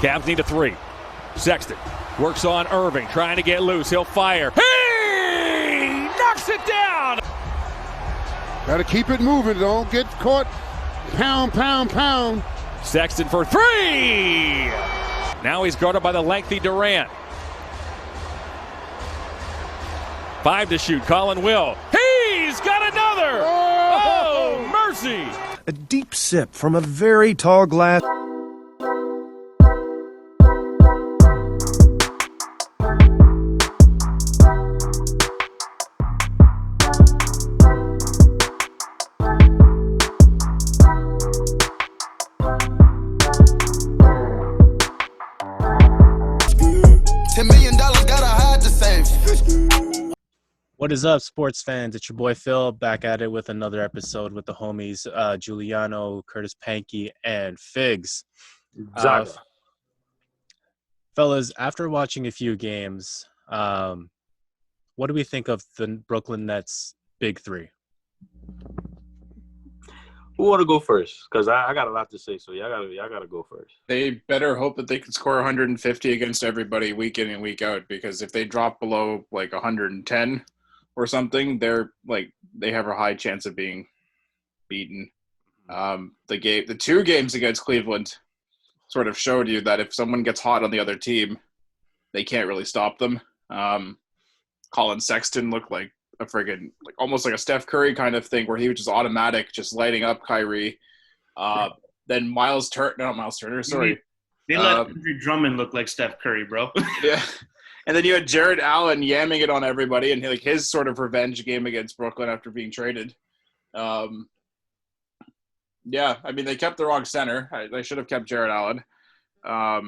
Cavs need a 3. Sexton works on Irving, trying to get loose. He'll fire. He knocks it down. Got to keep it moving. Don't get caught. Pound, pound, pound. Sexton for 3. Now he's guarded by the lengthy Durant. 5 to shoot. Colin Will. He's got another. Oh, mercy. A deep sip from a very tall glass. $10 million gotta hide to save. What is up, sports fans? It's your boy Phil back at it with another episode with the homies Giuliano, Curtis Pankey, and Figs. Fellas, after watching a few games, what do we think of the Brooklyn Nets Big Three? Who want to go first? Because I got a lot to say, so y'all gotta go first. They better hope that they can score 150 against everybody week in and week out, because if they drop below like 110 or something, they have a high chance of being beaten. The 2 games against Cleveland sort of showed you that if someone gets hot on the other team, they can't really stop them. Colin Sexton looked like a friggin' almost like a Steph Curry kind of thing, where he was just automatic, just lighting up Kyrie. Then Miles Turner. Sorry, they let Andre Drummond look like Steph Curry, bro. Yeah. And then you had Jared Allen yamming it on everybody, and his sort of revenge game against Brooklyn after being traded. Yeah, I mean, they kept the wrong center. They should have kept Jared Allen. I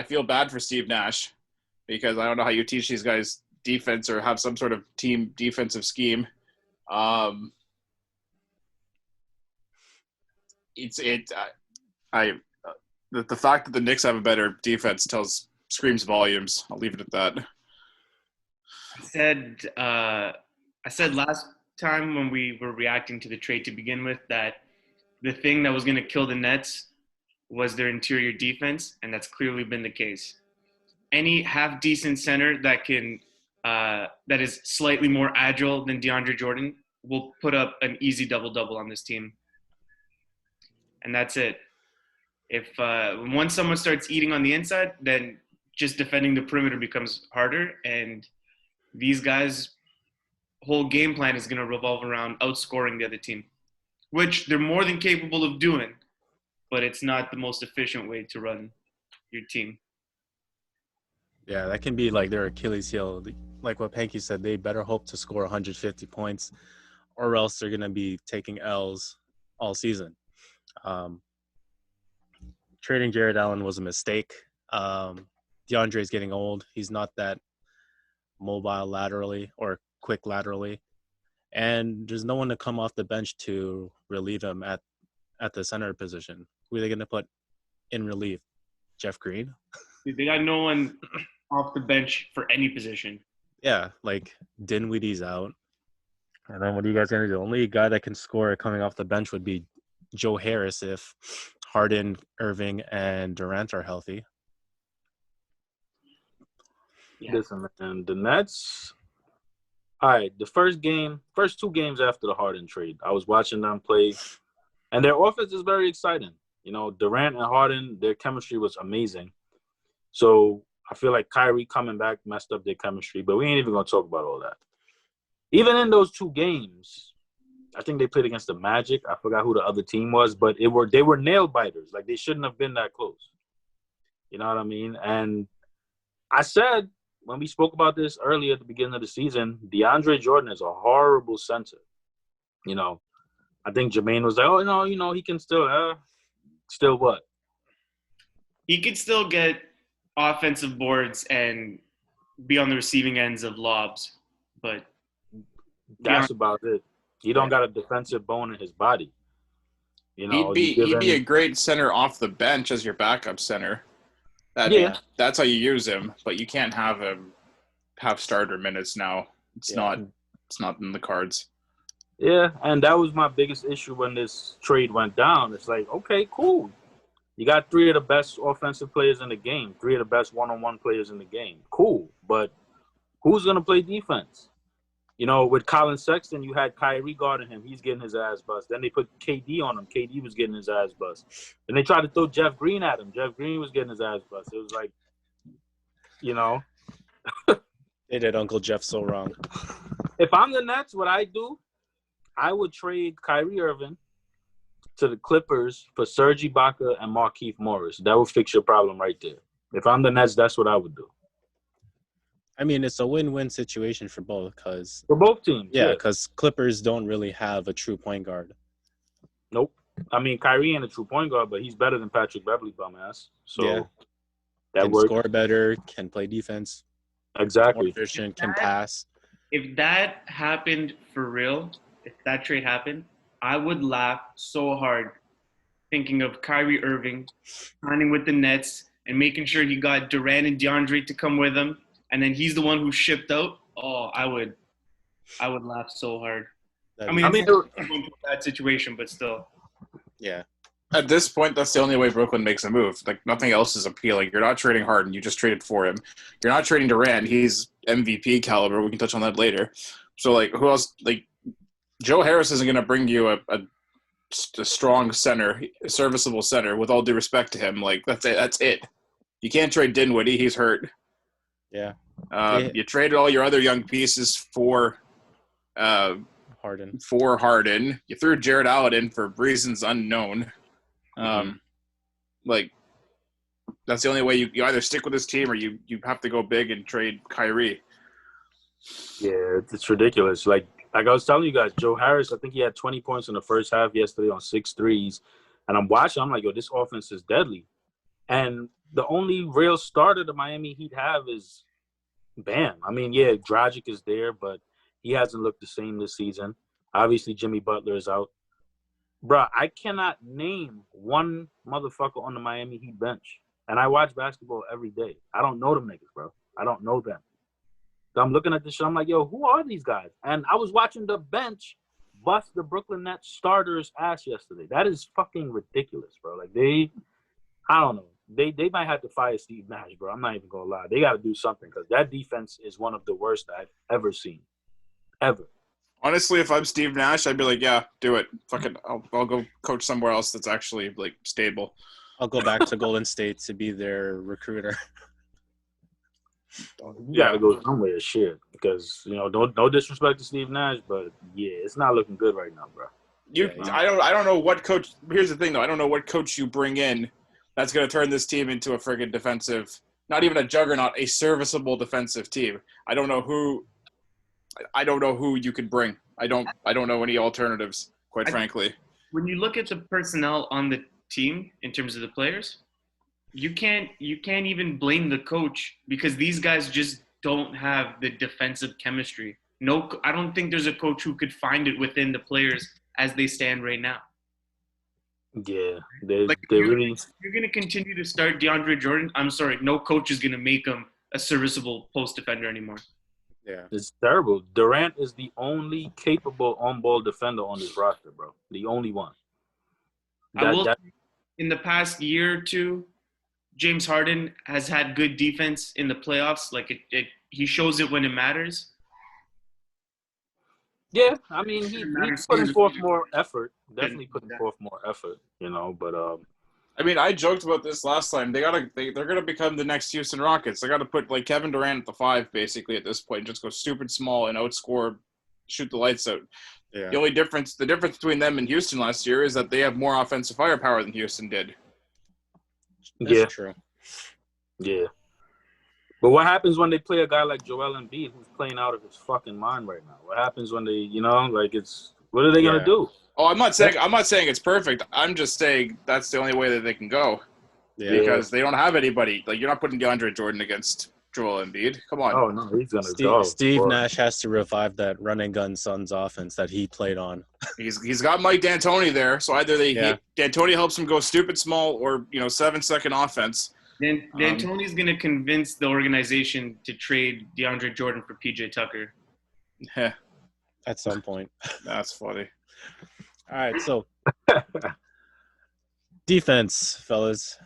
feel bad for Steve Nash, because I don't know how you teach these guys defense or have some sort of team defensive scheme. The fact that the Knicks have a better defense screams volumes. I'll leave it at that. I said last time when we were reacting to the trade to begin with that the thing that was going to kill the Nets was their interior defense, and that's clearly been the case. Any half-decent center that is slightly more agile than DeAndre Jordan will put up an easy double-double on this team. And that's it. If once someone starts eating on the inside, then just defending the perimeter becomes harder. And these guys' whole game plan is going to revolve around outscoring the other team, which they're more than capable of doing, but it's not the most efficient way to run your team. Yeah, that can be like their Achilles heel. Like what Panky said, they better hope to score 150 points, or else they're going to be taking L's all season. Trading Jared Allen was a mistake. DeAndre's getting old. He's not that mobile laterally or quick laterally. And there's no one to come off the bench to relieve him at the center position. Who are they going to put in relief? Jeff Green? They got no one off the bench for any position. Yeah, like Dinwiddie's out. And then what are you guys going to do? The only guy that can score coming off the bench would be Joe Harris if Harden, Irving, and Durant are healthy. Yeah. Listen, man, the Nets. All right, the first 2 games after the Harden trade, I was watching them play, and their offense is very exciting. You know, Durant and Harden, their chemistry was amazing. So I feel like Kyrie coming back messed up their chemistry, but we ain't even gonna talk about all that. Even in those 2 games, I think they played against the Magic. I forgot who the other team was, but they were nail biters. Like, they shouldn't have been that close. You know what I mean? And I said when we spoke about this earlier at the beginning of the season, DeAndre Jordan is a horrible center. You know, I think Jermaine was like, oh, no, you know, he can still what? He could still get offensive boards and be on the receiving ends of lobs, but that's about it. He don't got a defensive bone in his body. You know, he'd be a great center off the bench as your backup center. That's how you use him, but you can't have him have starter minutes now. It's not in the cards. Yeah, and that was my biggest issue when this trade went down. It's like, okay, cool. You got three of the best offensive players in the game, three of the best one-on-one players in the game. Cool, but who's going to play defense? You know, with Colin Sexton, you had Kyrie guarding him. He's getting his ass bust. Then they put KD on him. KD was getting his ass bust. And they tried to throw Jeff Green at him. Jeff Green was getting his ass bust. It was like, you know. They did Uncle Jeff so wrong. If I'm the Nets, what I do, I would trade Kyrie Irving to the Clippers for Serge Ibaka and Markieff Morris. That would fix your problem right there. If I'm the Nets, that's what I would do. I mean, it's a win-win situation for both because For both teams. yeah, because Clippers don't really have a true point guard. Nope. I mean, Kyrie ain't a true point guard, but he's better than Patrick Beverley, bum ass. So Yeah. that Can works. score better, can play defense, Exactly. more efficient, can pass. If that happened for real, if that trade happened, I would laugh so hard thinking of Kyrie Irving signing with the Nets and making sure he got Durant and DeAndre to come with him, and then he's the one who shipped out. Oh, I would laugh so hard. I mean, it's a bad situation, but still. Yeah. At this point, that's the only way Brooklyn makes a move. Like, nothing else is appealing. You're not trading Harden. You just traded for him. You're not trading Durant. He's MVP caliber. We can touch on that later. So, like, who else? Like, Joe Harris isn't going to bring you a strong center, a serviceable center, with all due respect to him. Like, that's it. That's it. You can't trade Dinwiddie. He's hurt. Yeah. You traded all your other young pieces for Harden. You threw Jared Allen in for reasons unknown. Like, that's the only way you either stick with this team or you have to go big and trade Kyrie. Yeah, it's ridiculous. Like I was telling you guys, Joe Harris, I think he had 20 points in the first half yesterday on 6 threes. And I'm watching, I'm like, yo, this offense is deadly. And the only real starter the Miami Heat have is Bam. I mean, yeah, Dragic is there, but he hasn't looked the same this season. Obviously, Jimmy Butler is out. Bruh, I cannot name one motherfucker on the Miami Heat bench. And I watch basketball every day. I don't know them niggas, bro. I don't know them. So I'm looking at this shit. I'm like, yo, who are these guys? And I was watching the bench bust the Brooklyn Nets starters' ass yesterday. That is fucking ridiculous, bro. Like, I don't know. They might have to fire Steve Nash, bro. I'm not even going to lie. They got to do something because that defense is one of the worst I've ever seen. Ever. Honestly, if I'm Steve Nash, I'd be like, yeah, do it. Fucking, I'll go coach somewhere else that's actually, like, stable. I'll go back to Golden State to be their recruiter. You got to go somewhere, shit. Because, you know, no disrespect to Steve Nash, but, yeah, it's not looking good right now, bro. I don't know what coach – here's the thing, though. I don't know what coach you bring in that's going to turn this team into a friggin' defensive – not even a juggernaut, a serviceable defensive team. I don't know who you could bring. I don't know any alternatives, quite frankly. When you look at the personnel on the team in terms of the players, you can't even blame the coach because these guys just don't have the defensive chemistry. No, I don't think there's a coach who could find it within the players as they stand right now. Yeah, You're really. going to continue to start DeAndre Jordan. I'm sorry, no coach is going to make him a serviceable post defender anymore. Yeah. It's terrible. Durant is the only capable on-ball defender on this roster, bro. The only one. In the past year or two, James Harden has had good defense in the playoffs. Like he shows it when it matters. Yeah, I mean, he's putting forth more effort. Definitely putting forth more effort, you know. But I mean, I joked about this last time. They're gonna become the next Houston Rockets. They got to put like Kevin Durant at the 5 basically at this point. Just go stupid small and outscore, shoot the lights out. Yeah. The difference between them and Houston last year is that they have more offensive firepower than Houston did. That's true. Yeah. But what happens when they play a guy like Joel Embiid who's playing out of his fucking mind right now? What happens when they, what are they gonna do? Oh, I'm not saying it's perfect. I'm just saying that's the only way that they can go. Yeah. Because they don't have anybody. Like, you're not putting DeAndre Jordan against Joel Embiid. Come on. Oh no, he's gonna go. Steve Nash has to revive that run and gun Suns offense that he played on. He's got Mike D'Antoni there, so either D'Antoni helps him go stupid small or 7-second offense. Then D'Antoni's going to convince the organization to trade DeAndre Jordan for PJ Tucker. At some point. That's funny. All right, so Defense, fellas.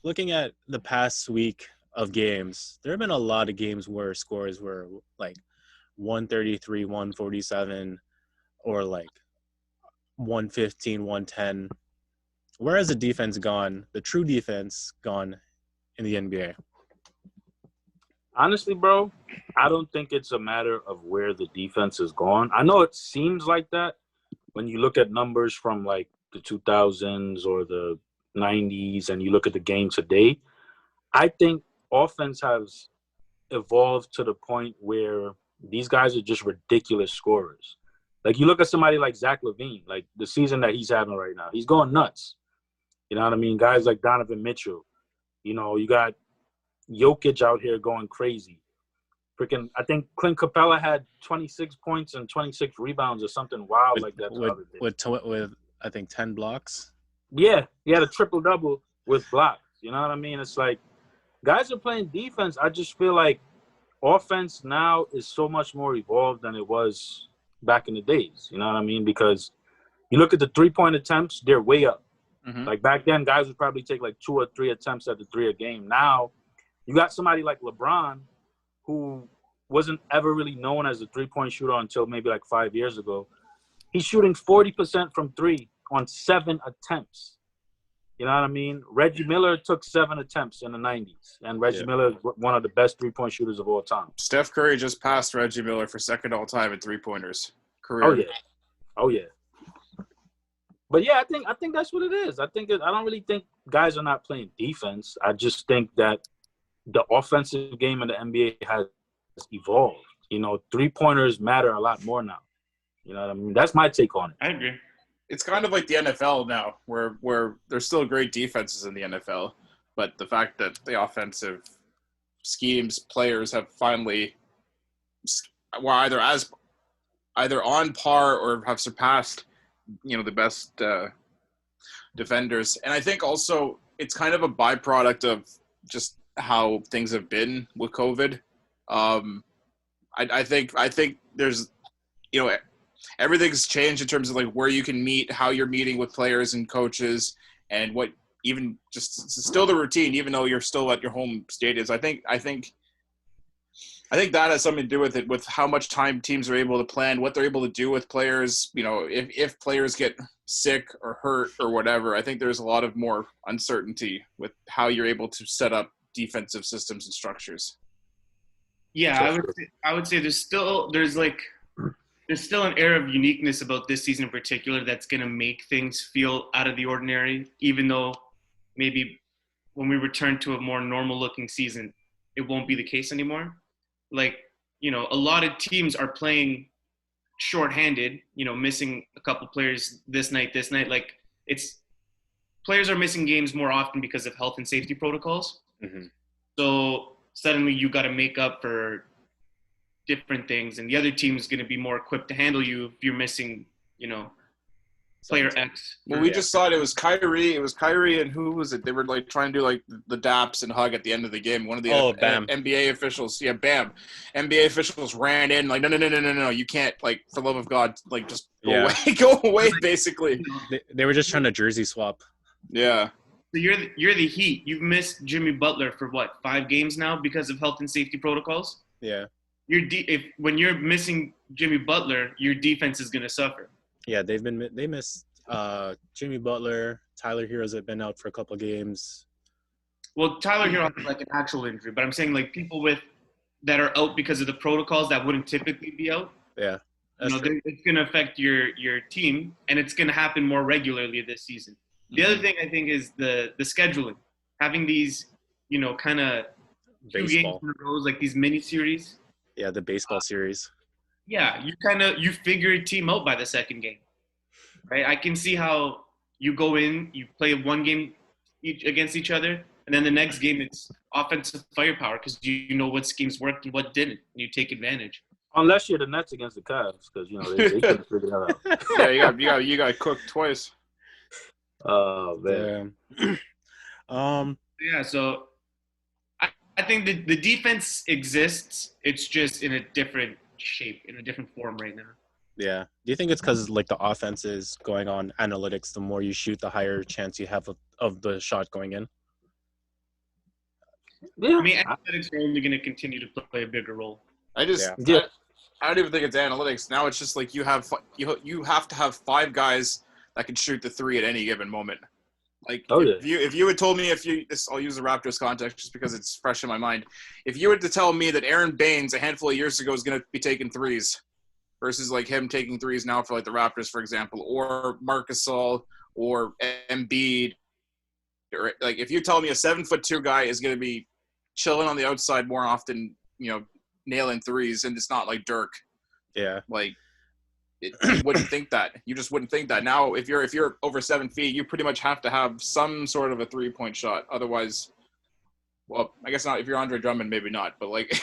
Looking at the past week of games, there have been a lot of games where scores were like 133, 147, or like 115, 110. Where has the defense gone, the true defense gone in the NBA? Honestly, bro, I don't think it's a matter of where the defense is gone. I know it seems like that when you look at numbers from like the 2000s or the 90s and you look at the game today. I think offense has evolved to the point where these guys are just ridiculous scorers. Like you look at somebody like Zach LaVine, like the season that he's having right now, he's going nuts. You know what I mean? Guys like Donovan Mitchell. You know, you got Jokic out here going crazy. Freaking, I think Clint Capella had 26 points and 26 rebounds or something wild like that the other day. With I think 10 blocks. Yeah, he had a triple-double with blocks. You know what I mean? It's like guys are playing defense. I just feel like offense now is so much more evolved than it was back in the days. You know what I mean? Because you look at the three-point attempts, they're way up. Mm-hmm. Like back then, guys would probably take like 2 or 3 attempts at the three a game. Now, you got somebody like LeBron who wasn't ever really known as a three-point shooter until maybe like 5 years ago. He's shooting 40% from three on 7 attempts. You know what I mean? Reggie Miller took 7 attempts in the 90s, and Reggie Miller is one of the best three-point shooters of all time. Steph Curry just passed Reggie Miller for second all-time in three-pointers. Career. Oh, yeah. Oh, yeah. But, yeah, I think that's what it is. I don't really think guys are not playing defense. I just think that the offensive game in the NBA has evolved. You know, three-pointers matter a lot more now. You know what I mean? That's my take on it. I agree. It's kind of like the NFL now, where there's still great defenses in the NFL, but the fact that the offensive schemes, players have finally were either on par or have surpassed, you know, the best defenders. And I think also it's kind of a byproduct of just how things have been with COVID. I think there's, you know, everything's changed in terms of like where you can meet, how you're meeting with players and coaches, and what even just still the routine, even though you're still at your home stadiums. I think that has something to do with it, with how much time teams are able to plan, what they're able to do with players. You know, if players get sick or hurt or whatever, I think there's a lot of more uncertainty with how you're able to set up defensive systems and structures. Yeah, I would say there's still an air of uniqueness about this season in particular that's going to make things feel out of the ordinary, even though maybe when we return to a more normal-looking season, it won't be the case anymore. Like, you know, a lot of teams are playing shorthanded, you know, missing a couple players this night. Like, players are missing games more often because of health and safety protocols. Mm-hmm. So suddenly you got to make up for different things, and the other team is going to be more equipped to handle you if you're missing, you know, player X. Well, we just saw it was Kyrie. It was Kyrie, and who was it? They were like trying to do like the daps and hug at the end of the game. One of the Bam. NBA officials, Bam. NBA officials ran in like, no, you can't, like, for the love of God, like, just go away, basically. They were just trying to jersey swap. Yeah. So you're the Heat. You've missed Jimmy Butler for what, 5 games now because of health and safety protocols? Yeah. When you're missing Jimmy Butler, your defense is going to suffer. Yeah, they missed Jimmy Butler. Tyler Heroes have been out for a couple of games. Well, Tyler Hero has like an actual injury, but I'm saying like people that are out because of the protocols that wouldn't typically be out. Yeah, it's going to affect your team, and it's going to happen more regularly this season. The other thing I think is the scheduling, having these, you know, kind of 2 games in a row, like these mini series. Yeah, the baseball series. Yeah, you figure a team out by the second game, right? I can see how you go in, you play 1 game against each other, and then the next game it's offensive firepower because you know what schemes worked and what didn't, and you take advantage. Unless you're the Nets against the Cavs, because you know they couldn't figure that out. Yeah, you got cooked twice. Oh man. Yeah, so I think the defense exists. It's just in a different shape, in a different form right now. Yeah. Do you think it's because like the offense is going on analytics? The more you shoot, the higher chance you have of the shot going in. Yeah. I mean, analytics are only going to continue to play a bigger role. I just Yeah. I don't even think it's analytics. Now it's just like you have to have 5 guys that can shoot the 3 at any given moment. Like if you had told me I'll use the Raptors context just because it's fresh in my mind. If you were to tell me that Aaron Baines a handful of years ago was going to be taking threes versus like him taking threes now for like the Raptors, for example, or Marc Gasol or Embiid, or like if you tell me a 7'2" guy is going to be chilling on the outside more often, nailing threes, and it's not like Dirk. Yeah. Like you wouldn't think that. You just wouldn't think that. Now, if you're over 7 feet, you pretty much have to have some sort of a 3-point shot. Otherwise, well, I guess not. If you're Andre Drummond, maybe not. But like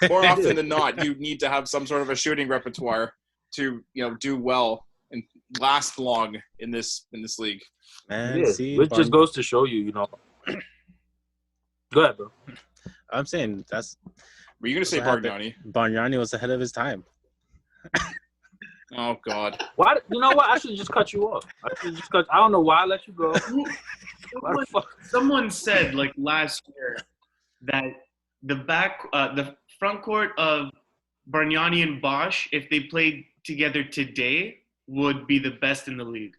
more often than not, you need to have some sort of a shooting repertoire to do well and last long in this league. Man, which just goes to show you, Go ahead, bro. I'm saying Were you going to say Bargnani? Bargnani was ahead of his time. Oh God! Why? You know what? I should just cut you off. I don't know why I let you go. Someone said like last year that the front court of Bargnani and Bosch, if they played together today, would be the best in the league.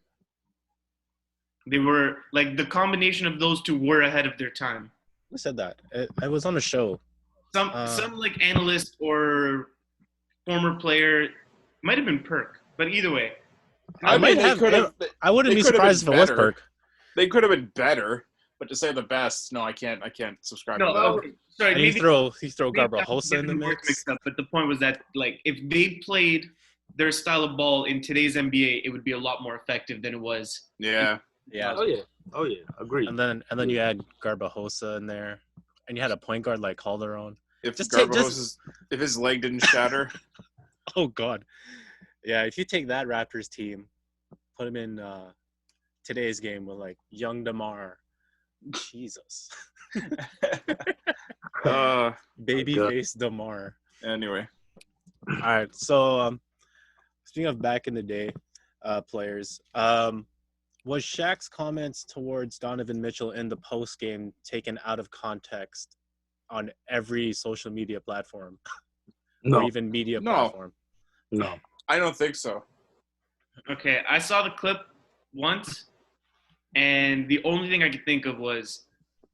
They were like the combination of those two were ahead of their time. Who said that? I was on a show. Some like analyst or former player, might have been Perk, but either way. I wouldn't be surprised if it was Perk. They could have been better, but to say the best, no, I can't subscribe to that. Okay. Sorry, and maybe he throw Garbajosa in the mix. Mixed up, but the point was that like if they played their style of ball in today's NBA, it would be a lot more effective than it was. Yeah. Oh yeah. Agreed. And then you add Garbajosa in there, and you had a point guard like Calderon. If his leg didn't shatter. Oh God. Yeah, if you take that Raptors team, put him in today's game with like young DeMar, Jesus. Babyface DeMar. Anyway. All right. So speaking of back in the day players, was Shaq's comments towards Donovan Mitchell in the post game taken out of context on every social media platform? No. Or even media platform? No. I don't think so. Okay, I saw the clip once, and the only thing I could think of was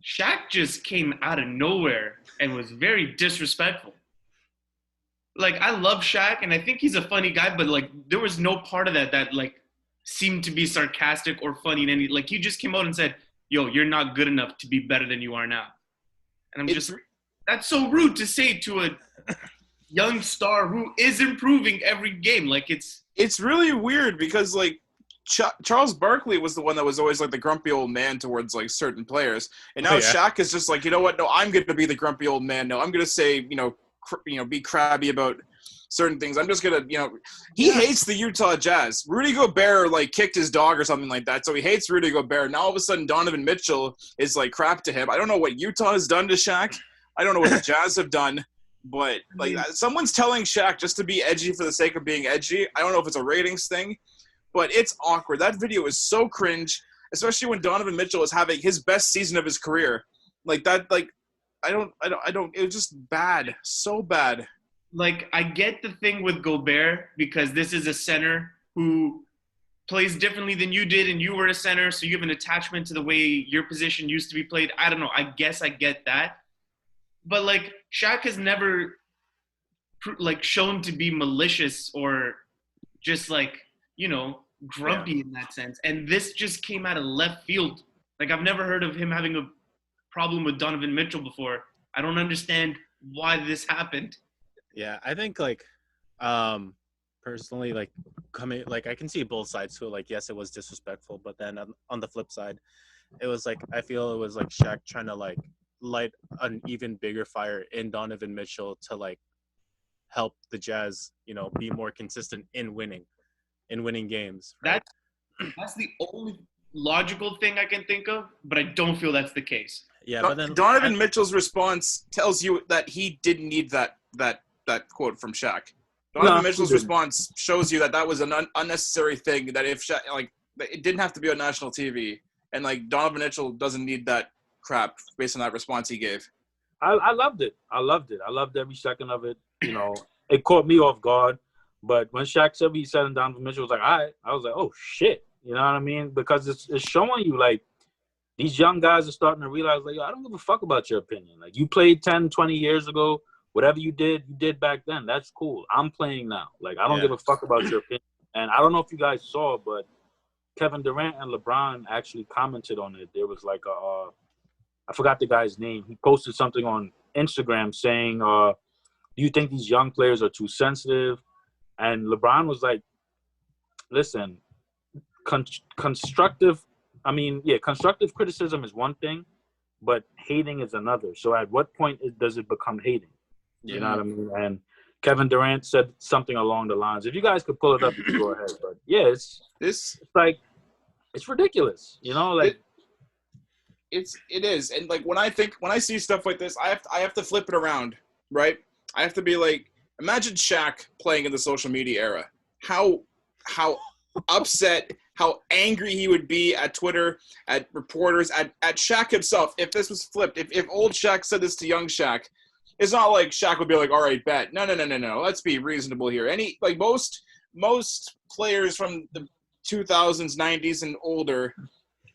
Shaq just came out of nowhere and was very disrespectful. Like, I love Shaq, and I think he's a funny guy, but, like, there was no part of that, like, seemed to be sarcastic or funny in any – like, he just came out and said, yo, you're not good enough to be better than you are now. And that's so rude to say to a young star who is improving every game. Like, it's really weird because, like, Charles Barkley was the one that was always, like, the grumpy old man towards, like, certain players. And now Shaq is just like, you know what? No, I'm going to be the grumpy old man. No, I'm going to say, be crabby about certain things. I'm just going to, he hates the Utah Jazz. Rudy Gobert, like, kicked his dog or something like that. So he hates Rudy Gobert. Now all of a sudden Donovan Mitchell is, like, crap to him. I don't know what Utah has done to Shaq. I don't know what the Jazz have done. But, like, someone's telling Shaq just to be edgy for the sake of being edgy. I don't know if it's a ratings thing, but it's awkward. That video is so cringe, especially when Donovan Mitchell is having his best season of his career. Like, that, like, I don't, it was just bad. So bad. Like, I get the thing with Gobert because this is a center who plays differently than you did, and you were a center, so you have an attachment to the way your position used to be played. I don't know. I guess I get that. But, like, Shaq has never, like, shown to be malicious or just, like, grumpy in that sense. And this just came out of left field. Like, I've never heard of him having a problem with Donovan Mitchell before. I don't understand why this happened. Yeah, I think, like, personally, like, I can see both sides to it. Like, yes, it was disrespectful, but then on the flip side, it was, like, I feel it was, like, Shaq trying to, like, light an even bigger fire in Donovan Mitchell to, like, help the Jazz, be more consistent in winning games. Right? That's the only logical thing I can think of, but I don't feel that's the case. Yeah, but then Donovan Mitchell's response tells you that he didn't need that quote from Shaq. Donovan No, Mitchell's he didn't. response shows you that was an unnecessary thing. That if it didn't have to be on national TV, and like Donovan Mitchell doesn't need that crap based on that response he gave. I loved it. I loved every second of it. You know, it caught me off guard. But when Shaq said what he said and Donovan Mitchell was like, all right, I was like, oh, shit. You know what I mean? Because it's showing you, like, these young guys are starting to realize, like, I don't give a fuck about your opinion. Like, you played 10, 20 years ago. Whatever you did back then. That's cool. I'm playing now. Like, I don't give a fuck about your opinion. And I don't know if you guys saw, but Kevin Durant and LeBron actually commented on it. There was like I forgot the guy's name. He posted something on Instagram saying, do you think these young players are too sensitive? And LeBron was like, listen, constructive criticism is one thing, but hating is another. So at what point does it become hating? You know what I mean? And Kevin Durant said something along the lines. If you guys could pull it up, you can go ahead. But yeah, it's like, it's ridiculous. You know, like it is. And like when I see stuff like this, I have to flip it around, right? I have to be like, imagine Shaq playing in the social media era. How upset, how angry he would be at Twitter, at reporters, at Shaq himself if this was flipped. If old Shaq said this to young Shaq, it's not like Shaq would be like, all right, bet. No. Let's be reasonable here. Most players from the 2000s, 90s, and older,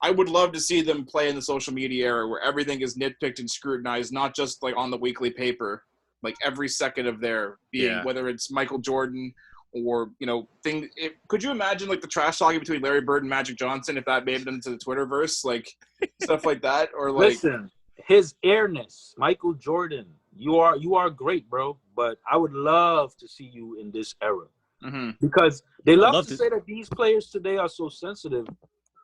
I would love to see them play in the social media era where everything is nitpicked and scrutinized, not just like on the weekly paper, like every second of their being, whether it's Michael Jordan or, you know, could you imagine like the trash talking between Larry Bird and Magic Johnson if that made it into the Twitterverse, like stuff like that? Or like, listen, his airness, Michael Jordan, you are great, bro, but I would love to see you in this era. Because they love to say that these players today are so sensitive.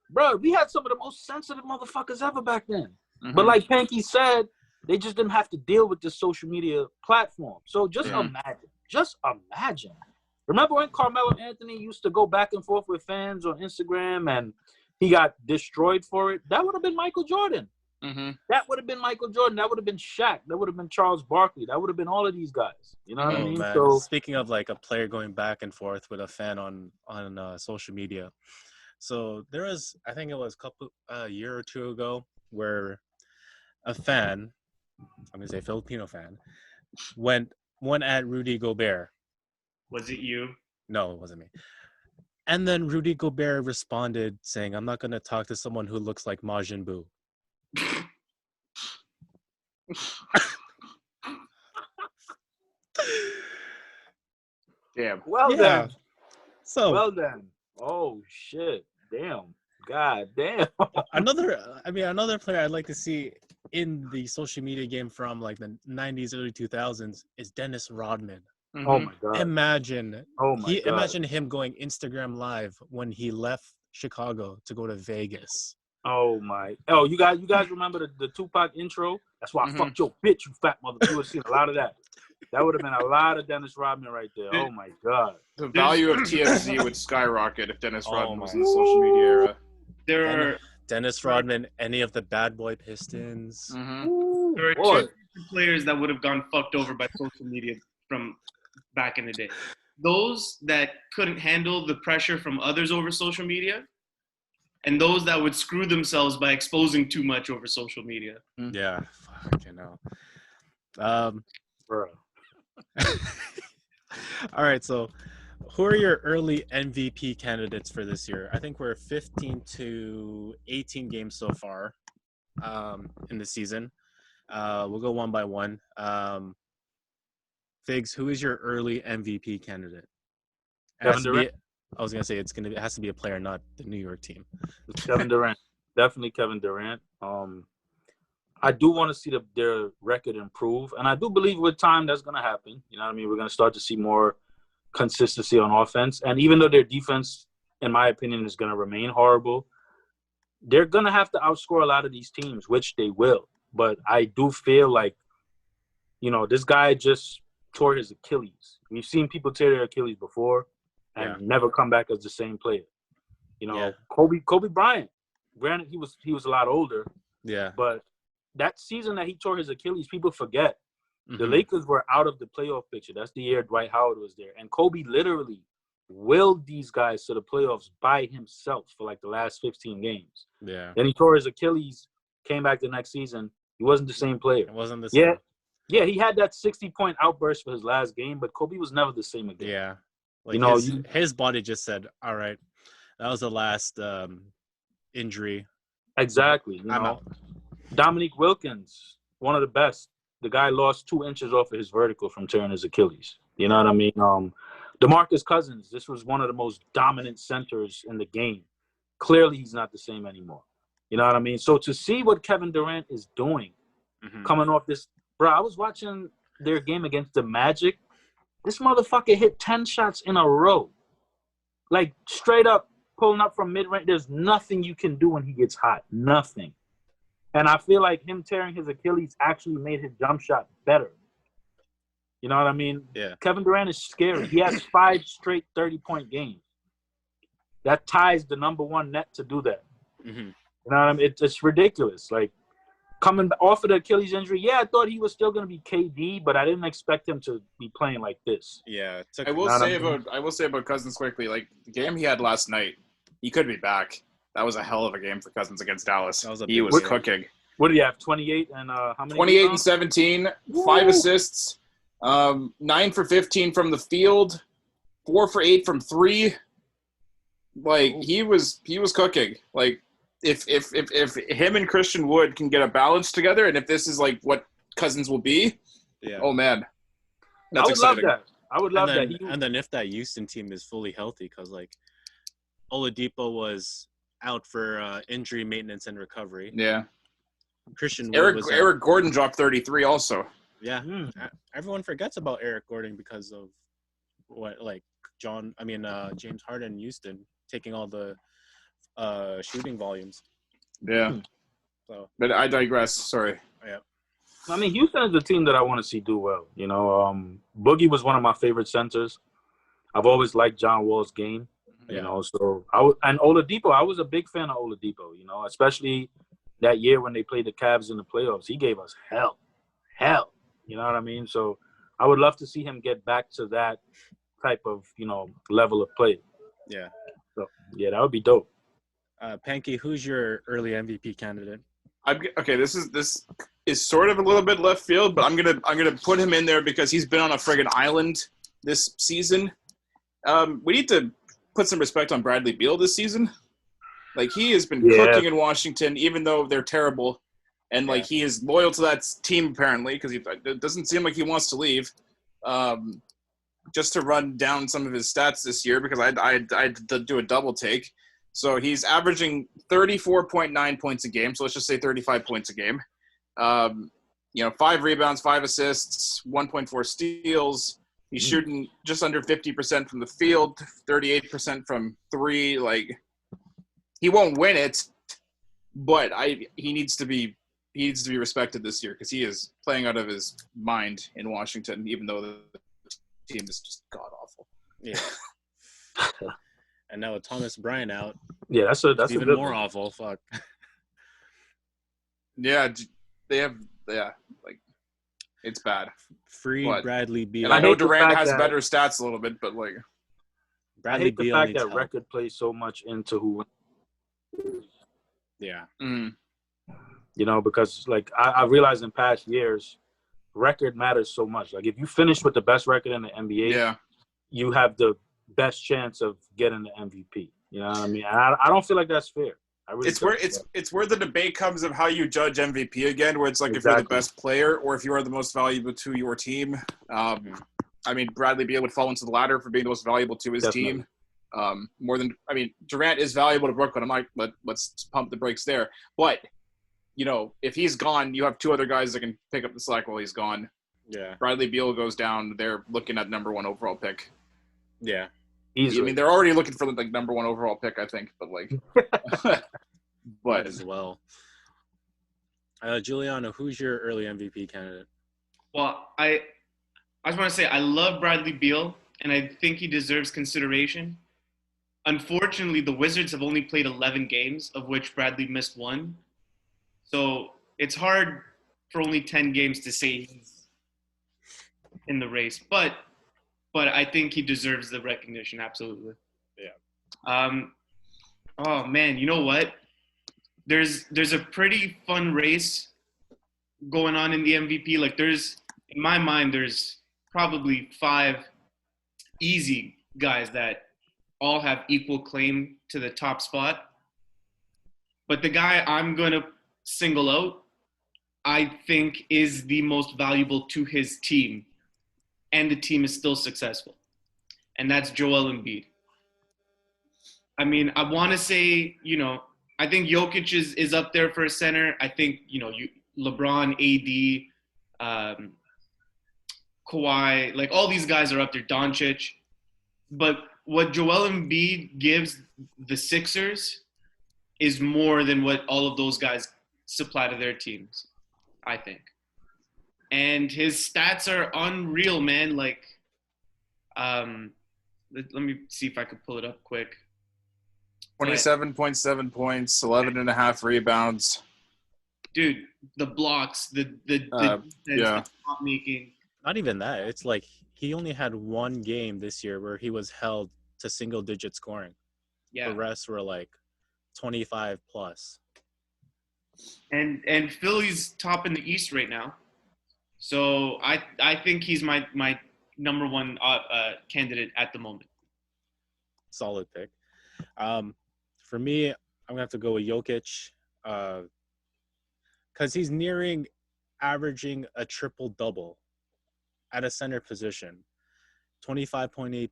Bro, we had some of the most sensitive motherfuckers ever back then. But like Panky said, they just didn't have to deal with this social media platform. So just imagine. Remember when Carmelo Anthony used to go back and forth with fans on Instagram and he got destroyed for it? That would have been Michael Jordan. That would have been Michael Jordan. That would have been Shaq. That would have been Charles Barkley. That would have been all of these guys. You know what I mean? Man. So speaking of like a player going back and forth with a fan on social media, so there was, I think it was a year or two ago, where a fan, I'm gonna say Filipino fan, went at Rudy Gobert. Was it you? No, it wasn't me. And then Rudy Gobert responded saying, "I'm not gonna talk to someone who looks like Majin Buu." damn. well then. So Oh shit. Damn. God damn. another player I'd like to see in the social media game from like the 90s, early 2000s is Dennis Rodman. Oh my god. Imagine him going Instagram live when he left Chicago to go to Vegas. Oh my! Oh, you guys remember the Tupac intro? That's why I fucked your bitch, you fat mother. You would have seen a lot of that. That would have been a lot of Dennis Rodman right there. Oh my god! The value of TFC would skyrocket if Dennis Rodman was in the social media era. Dennis Rodman, any of the Bad Boy Pistons. There are two players that would have gone fucked over by social media from back in the day. Those that couldn't handle the pressure from others over social media, and those that would screw themselves by exposing too much over social media. Yeah, fucking hell. Bro. All right, so who are your early MVP candidates for this year? I think we're 15 to 18 games so far in the season. We'll go one by one. Figs, who is your early MVP candidate? Kevin Durant. I was gonna say it has to be a player, not the New York team. Kevin Durant, definitely Kevin Durant. I do want to see their record improve, and I do believe with time that's gonna happen. You know what I mean? We're gonna start to see more consistency on offense, and even though their defense, in my opinion, is gonna remain horrible, they're gonna have to outscore a lot of these teams, which they will. But I do feel like, you know, this guy just tore his Achilles. We've seen people tear their Achilles before and never come back as the same player. You know, Kobe Bryant, granted he was a lot older. Yeah. But that season that he tore his Achilles, people forget. The Lakers were out of the playoff picture. That's the year Dwight Howard was there. And Kobe literally willed these guys to the playoffs by himself for like the last 15 games. Yeah. Then he tore his Achilles, came back the next season. He wasn't the same player. It wasn't the same. Yeah, he had that 60-point outburst for his last game, but Kobe was never the same again. Yeah. Like You know, his body just said, all right, that was the last injury. Exactly. I'm out. Dominique Wilkins, one of the best. The guy lost 2 inches off of his vertical from tearing his Achilles. You know what I mean? DeMarcus Cousins, this was one of the most dominant centers in the game. Clearly, he's not the same anymore. You know what I mean? So to see what Kevin Durant is doing, coming off this, bro, I was watching their game against the Magic. This motherfucker hit 10 shots in a row. Like, straight up, pulling up from mid-range. There's nothing you can do when he gets hot. Nothing. And I feel like him tearing his Achilles actually made his jump shot better. You know what I mean? Yeah. Kevin Durant is scary. He has 5 straight 30-point games. That ties the number 1 net to do that. You know what I mean? It's ridiculous. Like, coming off of the Achilles injury, yeah, I thought he was still going to be KD, but I didn't expect him to be playing like this. Yeah. I will say about Cousins quickly. Like the game he had last night, he could be back. That was a hell of a game for Cousins against Dallas. He was cooking. What do you have? 28 and how many? 28 and 17, 5 assists, 9 for 15 from the field, 4 for 8 from 3. Like he was cooking. Like if him and Christian Wood can get a balance together, and if this is like what Cousins will be, oh man, that's exciting. I would love that. And then if that Houston team is fully healthy, because like Oladipo was out for injury maintenance and recovery. Yeah. Christian Wood Eric Gordon dropped 33 also. Yeah. Everyone forgets about Eric Gordon because of James Harden in Houston taking all the shooting volumes. Yeah. So, but I digress. Sorry. Yeah. I mean, Houston is the team that I want to see do well. You know, Boogie was one of my favorite centers. I've always liked John Wall's game. You know, so and Oladipo, I was a big fan of Oladipo, you know, especially that year when they played the Cavs in the playoffs. He gave us hell. You know what I mean? So I would love to see him get back to that type of, you know, level of play. Yeah. So, yeah, that would be dope. Panky, who's your early MVP candidate? Okay, this is sort of a little bit left field, but I'm gonna put him in there because he's been on a friggin' island this season. We need to put some respect on Bradley Beal this season. Like he has been cooking in Washington, even though they're terrible, and like he is loyal to that team apparently because it doesn't seem like he wants to leave. Just to run down some of his stats this year because I do a double take. So he's averaging 34.9 points a game. So let's just say 35 points a game. 5 rebounds, 5 assists, 1.4 steals. He's shooting just under 50% from the field, 38% from 3. Like he won't win it, but he needs to be respected this year because he is playing out of his mind in Washington, even though the team is just god awful. Yeah. And now with Thomas Bryant out, that's even more awful. Fuck. Yeah, they have like it's bad. Free Bradley Beal. And I know Durant has better stats a little bit, but like Bradley Beal. I hate the fact that record plays so much into who. Yeah. You know, because like I realized in past years, record matters so much. Like if you finish with the best record in the NBA, you have the best chance of getting the MVP. You know what I mean? And I don't feel like that's fair. It's where the debate comes of how you judge MVP again, where it's like if you're the best player or if you are the most valuable to your team. I mean, Bradley Beal would fall into the latter for being the most valuable to his team. Durant is valuable to Brooklyn. I'm like, let's pump the brakes there. But you know, if he's gone, you have 2 other guys that can pick up the slack while he's gone. Yeah. Bradley Beal goes down. They're looking at number 1 overall pick. Yeah. Easily. I mean, they're already looking for the number 1 overall pick, I think. But like, but as well. Giuliano, who's your early MVP candidate? Well, I just want to say I love Bradley Beal, and I think he deserves consideration. Unfortunately, the Wizards have only played 11 games, of which Bradley missed 1. So it's hard for only 10 games to say he's in the race, but I think he deserves the recognition. Absolutely. Yeah. Oh man, you know what? There's a pretty fun race going on in the MVP. Like in my mind, there's probably 5 easy guys that all have equal claim to the top spot. But the guy I'm going to single out, I think, is the most valuable to his team, and the team is still successful. And that's Joel Embiid. I mean, I want to say, I think Jokic is up there for a center. I think, LeBron, AD, Kawhi, like all these guys are up there, Doncic. But what Joel Embiid gives the Sixers is more than what all of those guys supply to their teams, I think. And his stats are unreal, man. Like, let me see if I could pull it up quick. 27.7 points, 11.5 rebounds. Dude, the blocks, the yeah. shot making. Not even that. It's like he only had one game this year where he was held to single-digit scoring. Yeah. The rest were like 25 plus. And Philly's top in the East right now. So I think he's my number one candidate at the moment. Solid pick. For me, I'm going to have to go with Jokic because he's nearing averaging a triple-double at a center position. 25.8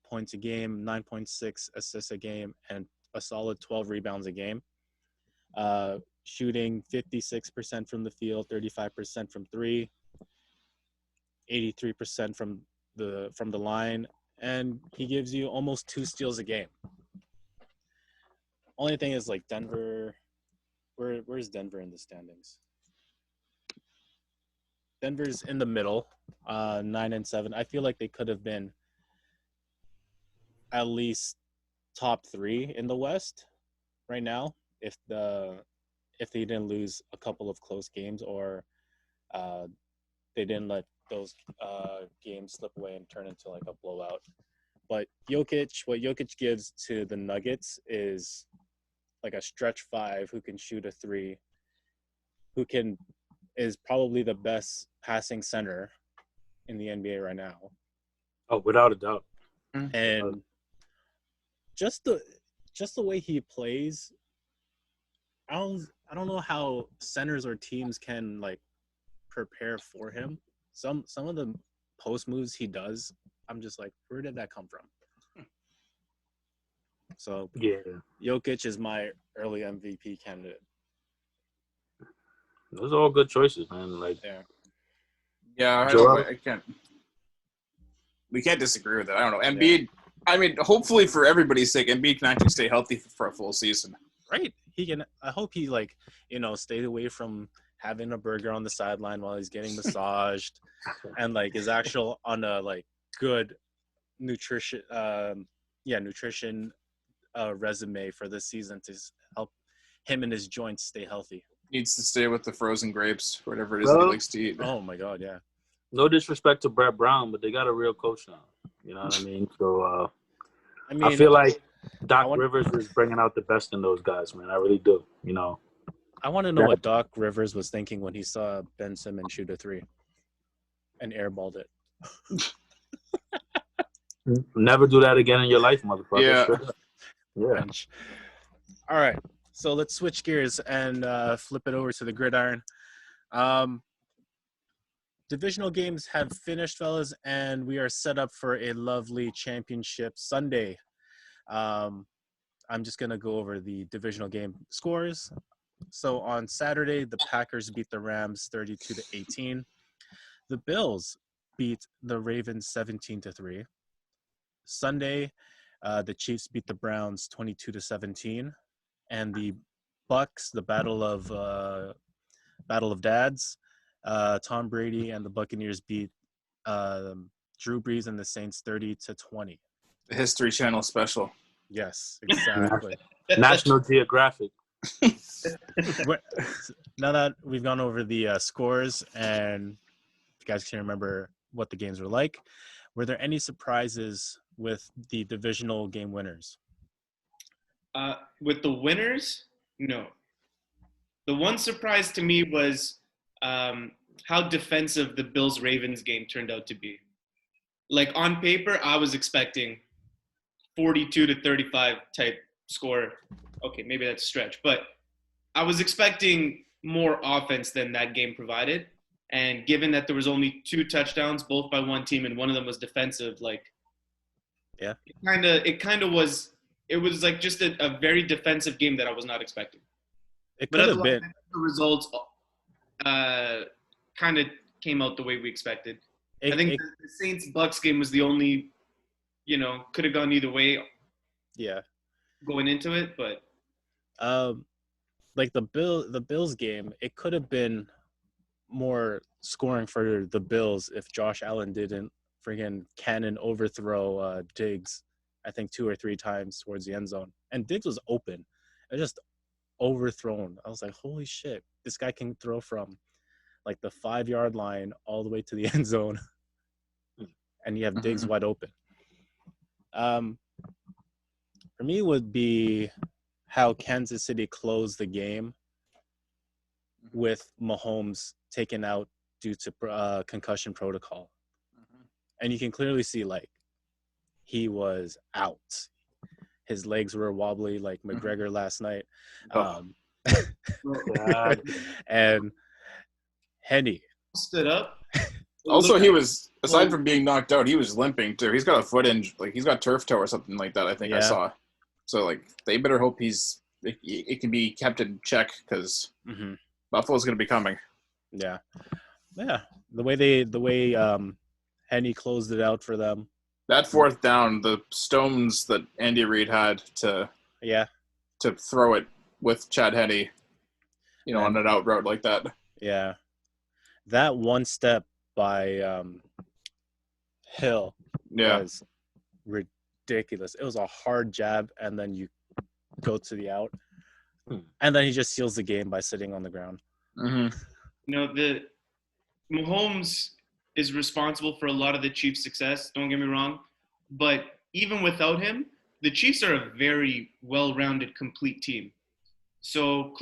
points a game, 9.6 assists a game, and a solid 12 rebounds a game. Shooting 56% from the field, 35% from 3, 83% from the line, and he gives you almost 2 steals a game. Only thing is, like, Denver, where's Denver in the standings? Denver's in the middle, 9-7. I feel like they could have been at least top 3 in the West right now if they didn't lose a couple of close games or they didn't let those games slip away and turn into like a blowout. But what Jokic gives to the Nuggets is like a stretch 5 who can shoot a 3, is probably the best passing center in the NBA right now. Oh, without a doubt. And just the way he plays, I don't know how centers or teams can like prepare for him. Some of the post moves he does, I'm just like, where did that come from? So Yeah, Jokic is my early MVP candidate. those are all good choices, man. Like, Yeah, I can't. We can't disagree with it. I don't know. Embiid. Yeah. I mean, hopefully for everybody's sake, Embiid can actually stay healthy for a full season. Right. He can. I hope he stayed away from having a burger on the sideline while he's getting massaged, and like is actual on a like good nutrition. Resume for this season to help him and his joints stay healthy. Needs to stay with the frozen grapes, whatever it is that he likes to eat. Oh my God, yeah. no disrespect to Brett Brown, but they got a real coach now. You know what I mean? So I feel like Doc Rivers is bringing out the best in those guys, man. I really do. You know. I want to know what Doc Rivers was thinking when he saw Ben Simmons shoot a 3 and airballed it. Never do that again in your life, motherfucker. Yeah. Yeah. All right. So let's switch gears and flip it over to the gridiron. Divisional games have finished, fellas, and we are set up for a lovely championship Sunday. I'm just going to go over the divisional game scores. So on Saturday, the Packers beat the Rams 32-18. The Bills beat the Ravens 17-3. Sunday, the Chiefs beat the Browns 22-17, and the Bucks, the battle of dads, Tom Brady and the Buccaneers beat Drew Brees and the Saints 30-20. The History Channel special. Yes, exactly. National Geographic. Now that we've gone over the scores and if you guys can remember what the games were like. Were there any surprises with the divisional game winners? With the winners, no. The one surprise to me was how defensive the Bills-Ravens game turned out to be. Like, on paper, I was expecting 42-35 type score. Okay, maybe that's a stretch, but I was expecting more offense than that game provided. And given that there was only 2 touchdowns, both by one team, and one of them was defensive, like, Yeah. it kind of was. It was like just a very defensive game that I was not expecting. It But could have been. the results kind of came out the way we expected. I think the Saints-Bucks game was the only, could have gone either way. Yeah. Going into it, but like the Bills game, it could have been more scoring for the Bills if Josh Allen didn't friggin' cannon overthrow Diggs, I think 2 or 3 times towards the end zone. And Diggs was open. It just overthrown. I was like, holy shit, this guy can throw from like the 5-yard line all the way to the end zone. And you have Diggs wide open. For me would be how Kansas City closed the game with Mahomes taken out due to concussion protocol. And you can clearly see, like, he was out. His legs were wobbly like McGregor last night. And Henny stood up. Also, he was, aside from being knocked out, he was limping too. He's got a foot injury, like he's got turf toe or something like that. I think I saw. So like, they better hope it can be kept in check because Buffalo's going to be coming. Yeah. The way Henny closed it out for them. That 4th down, the stones that Andy Reid had to throw it with Chad Henne, on an out route like that. Yeah. That one step by Hill was ridiculous. It was a hard jab, and then you go to the out. And then he just seals the game by sitting on the ground. The Mahomes is responsible for a lot of the Chiefs' success, don't get me wrong. But even without him, the Chiefs are a very well-rounded, complete team. So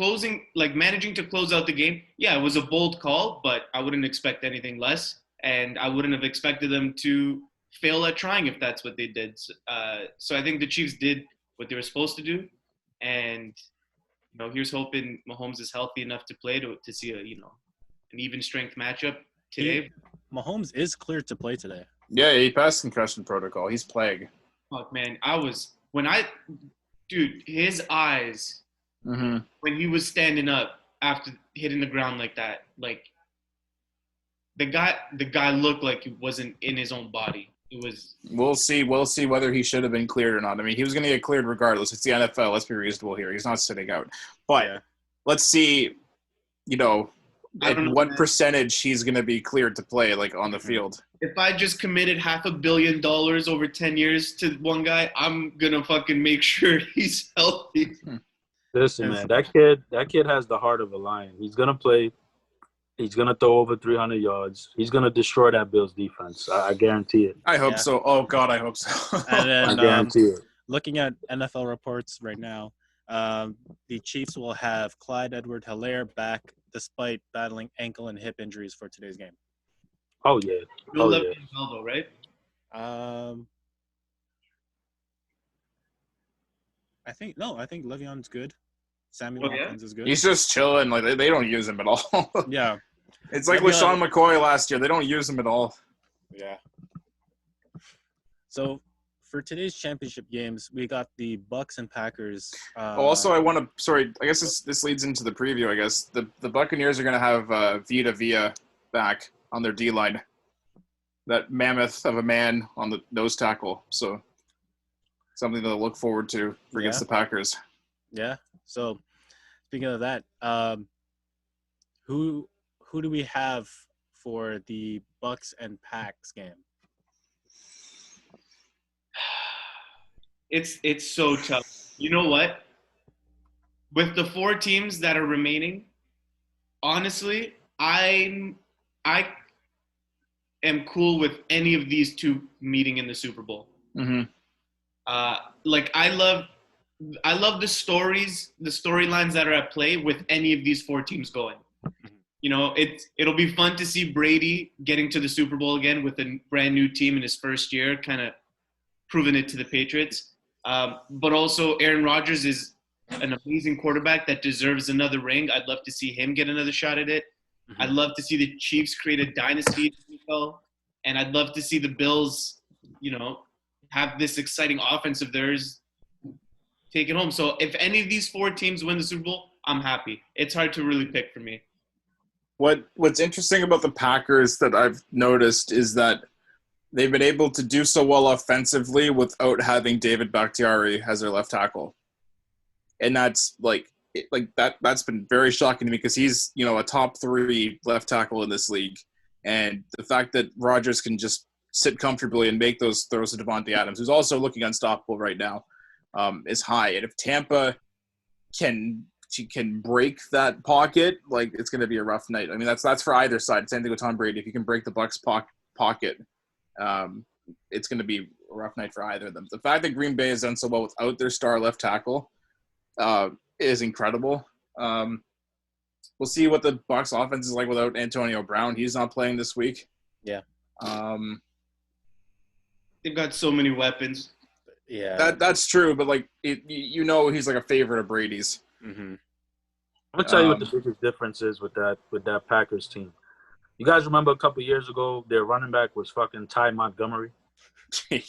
managing to close out the game, it was a bold call, but I wouldn't expect anything less. And I wouldn't have expected them to fail at trying if that's what they did. So I think the Chiefs did what they were supposed to do. And, here's hoping Mahomes is healthy enough to play to see an even strength matchup today. Mahomes is cleared to play today. Yeah, he passed concussion protocol. He's plague. Fuck, man. His eyes when he was standing up after hitting the ground like that, like the guy looked like he wasn't in his own body. It was. We'll see whether he should have been cleared or not. I mean, he was going to get cleared regardless. It's the NFL. Let's be reasonable here. He's not sitting out. But let's see, what percentage he's going to be cleared to play, like, on the field. If I just committed $500 million over 10 years to one guy, I'm going to fucking make sure he's healthy. Listen, man, that kid has the heart of a lion. He's going to play. He's going to throw over 300 yards. He's going to destroy that Bills defense. I guarantee it. I hope so. Oh, God, I hope so. And then, I guarantee it. Looking at NFL reports right now, the Chiefs will have Clyde Edward-Helaire back despite battling ankle and hip injuries for today's game. Oh, yeah. Though, right? I think Le'Veon's good. Samuel Watkins is good. He's just chilling. Like, they don't use him at all. Yeah. It's like LaShawn McCoy last year. They don't use him at all. Yeah. So for today's championship games, we got the Bucks and Packers. Also, I guess this leads into the preview, I guess. The Buccaneers are going to have Vita Vea back on their D-line. That mammoth of a man on the nose tackle. So something to look forward to against the Packers. Yeah. So speaking of that, who do we have for the Bucks and Packs game? It's so tough. You know what? With the 4 teams that are remaining, honestly, I am cool with any of these two meeting in the Super Bowl. Mm-hmm. Like I love the storylines that are at play with any of these four teams going. You know, it'll be fun to see Brady getting to the Super Bowl again with a brand new team in his first year, kind of proving it to the Patriots. But also Aaron Rodgers is an amazing quarterback that deserves another ring. I'd love to see him get another shot at it. Mm-hmm. I'd love to see the Chiefs create a dynasty in the NFL, and I'd love to see the Bills, you know, have this exciting offense of theirs take it home. So if any of these four teams win the Super Bowl, I'm happy. It's hard to really pick for me. What's interesting about the Packers that I've noticed is that they've been able to do so well offensively without having David Bakhtiari as their left tackle. And that's that's been very shocking to me because he's, you know, a top 3 left tackle in this league. And the fact that Rodgers can just sit comfortably and make those throws to Devontae Adams, who's also looking unstoppable right now, is high. And if Tampa can break that pocket, like, it's going to be a rough night. I mean, that's for either side. Same thing with Tom Brady. If you can break the Bucs pocket, it's going to be a rough night for either of them. The fact that Green Bay has done so well without their star left tackle is incredible. We'll see what the Bucs offense is like without Antonio Brown. He's not playing this week. Yeah. They've got so many weapons. Yeah. That's true, but like you know, he's like a favorite of Brady's. Mm-hmm. I'm gonna tell you what the biggest difference is with that Packers team. You guys remember a couple years ago, their running back was fucking Ty Montgomery.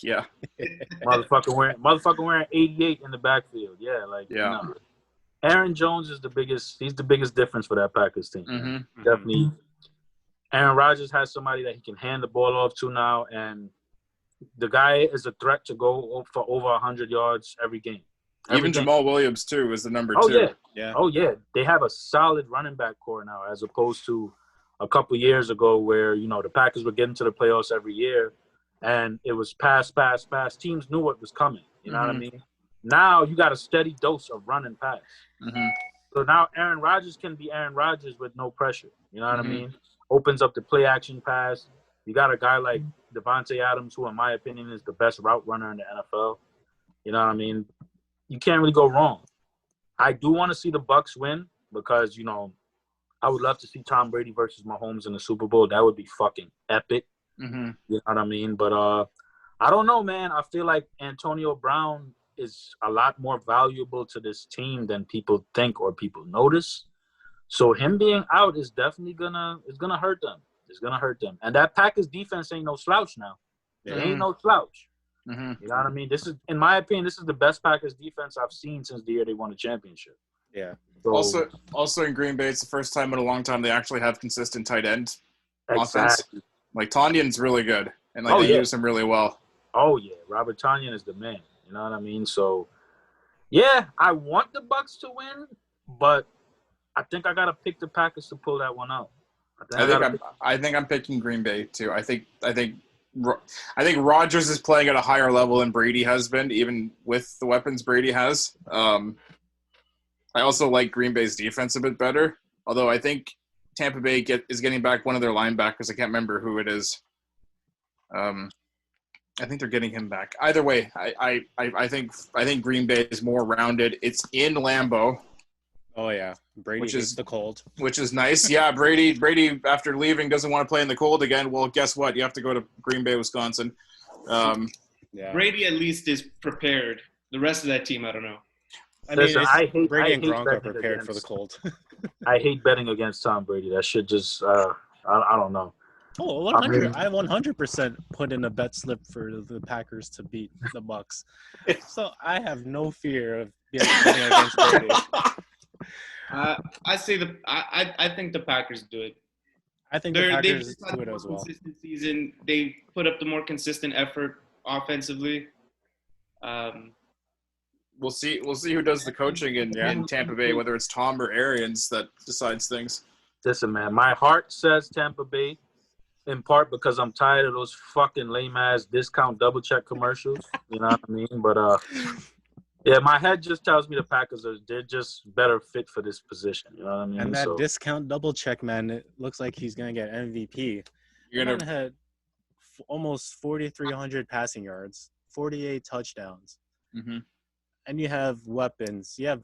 Yeah. motherfucker wearing 88 in the backfield. Yeah, like, yeah. You know, Aaron Jones is he's the biggest difference for that Packers team. Mm-hmm. Definitely. Aaron Rodgers has somebody that he can hand the ball off to now, and the guy is a threat to go for over 100 yards every game. Even Jamal Williams too is the number 2. Yeah. Yeah. Oh yeah, they have a solid running back core now, as opposed to a couple years ago where, you know, the Packers were getting to the playoffs every year, and it was pass. Teams knew what was coming. You know what I mean? Now you got a steady dose of run and pass. Mm-hmm. So now Aaron Rodgers can be Aaron Rodgers with no pressure. You know what I mean? Opens up the play action pass. You got a guy like Devontae Adams, who in my opinion is the best route runner in the NFL. You know what I mean? You can't really go wrong. I do want to see the Bucs win because, you know, I would love to see Tom Brady versus Mahomes in the Super Bowl. That would be fucking epic. Mm-hmm. You know what I mean? But I don't know, man. I feel like Antonio Brown is a lot more valuable to this team than people think or people notice. So him being out is definitely gonna hurt them. It's gonna hurt them. And that Packers defense ain't no slouch now. It ain't no slouch. Mm-hmm. You know what I mean? This is, in my opinion, this is the best Packers defense I've seen since the year they won the championship. Yeah. So, Also in Green Bay, it's the first time in a long time they actually have consistent tight end offense. exactly. Like, Tanyan's really good, and Oh, they yeah. use him really well. Oh yeah, Robert Tonyan is the man. You know what I mean? So, yeah, I want the Bucs to win, but I think I gotta pick the Packers to pull that one out. I think I'm picking Green Bay too. I think Rodgers is playing at a higher level than Brady has been, even with the weapons Brady has. I also like Green Bay's defense a bit better, although I think Tampa Bay is getting back one of their linebackers. I can't remember who it is. I think they're getting him back. Either way, I think Green Bay is more rounded. It's in Lambeau. Oh yeah, Brady hates the cold, which is nice. Yeah, Brady after leaving doesn't want to play in the cold again. Well, guess what? You have to go to Green Bay, Wisconsin. Yeah, Brady at least is prepared. The rest of that team, I don't know. Brady and Gronk are prepared for the cold. I hate betting against Tom Brady. That shit just I don't know. Oh, 100. I 100% put in a bet slip for the Packers to beat the Bucs. So I have no fear of betting against Brady. I think the Packers do it. I think the Packers do it as well. Consistent season. They put up the more consistent effort offensively. We'll see who does the coaching in Tampa Bay, whether it's Tom or Arians that decides things. Listen, man, my heart says Tampa Bay, in part because I'm tired of those fucking lame-ass discount double-check commercials. You know what I mean? But, yeah, my head just tells me the Packers they're just better fit for this position. You know what I mean? And that discount double check, man, it looks like he's gonna get MVP. You're gonna almost 4,300 passing yards, 48 touchdowns. Mm-hmm. And you have weapons. You have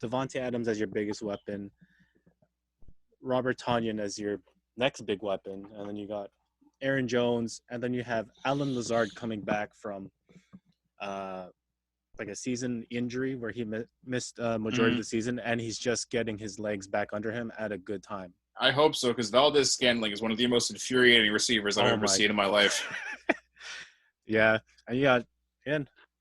Devontae Adams as your biggest weapon, Robert Tonyan as your next big weapon, and then you got Aaron Jones, and then you have Alan Lazard coming back from like a season injury where he missed majority of the season, and he's just getting his legs back under him at a good time. I hope so, because Valdez-Scantling is one of the most infuriating receivers I've ever seen in my life. Yeah, and you got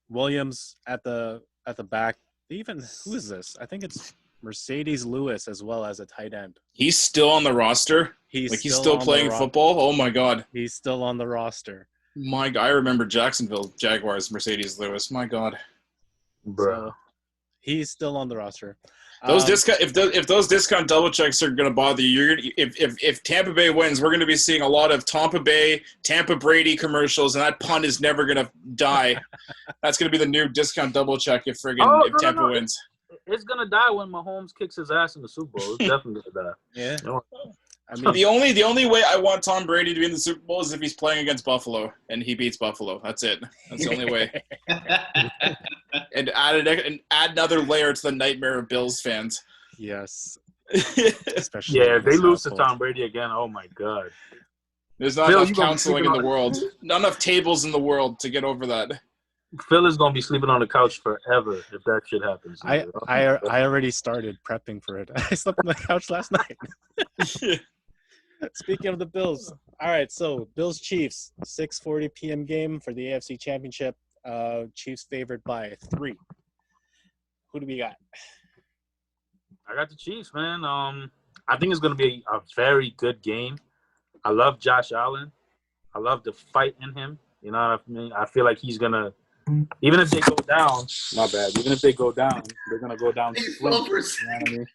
Williams at the back. Even who is this? I think it's Mercedes Lewis as well as a tight end. He's still on the roster. He's still playing football. Oh my God, he's still on the roster. My God, I remember Jacksonville Jaguars Mercedes Lewis. My God, bro, so, he's still on the roster. Those if those discount double checks are going to bother you, if Tampa Bay wins, we're going to be seeing a lot of Tampa Brady commercials, and that pun is never going to die. That's going to be the new discount double check if Tampa wins. It's going to die when Mahomes kicks his ass in the Super Bowl. It's definitely going to die. Yeah. I mean, the only way I want Tom Brady to be in the Super Bowl is if he's playing against Buffalo and he beats Buffalo. That's it. That's the only way. And add another layer to the nightmare of Bills fans. Yes. Especially if they lose to Tom Brady again, oh my God. There's not enough counseling in the world. Not enough tables in the world to get over that. Phil is going to be sleeping on the couch forever if that shit happens. I already started prepping for it. I slept on the couch last night. Speaking of the Bills. All right, so Bills-Chiefs, 6:40 p.m. game for the AFC Championship. Chiefs favored by 3. Who do we got? I got the Chiefs, man. I think it's going to be a very good game. I love Josh Allen. I love the fight in him. You know what I mean? I feel like he's going to, even if they go down, my bad, even if they go down, they're going to go down. You know what I mean?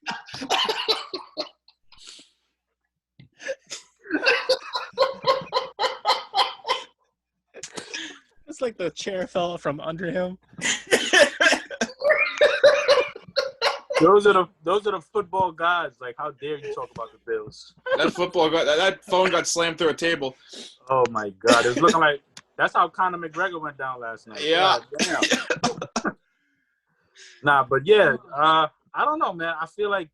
It's like the chair fell from under him. Those are the football gods. Like, how dare you talk about the Bills? That phone got slammed through a table. Oh my God! It's looking like that's how Conor McGregor went down last night. Yeah. Nah, but yeah, I don't know, man. I feel like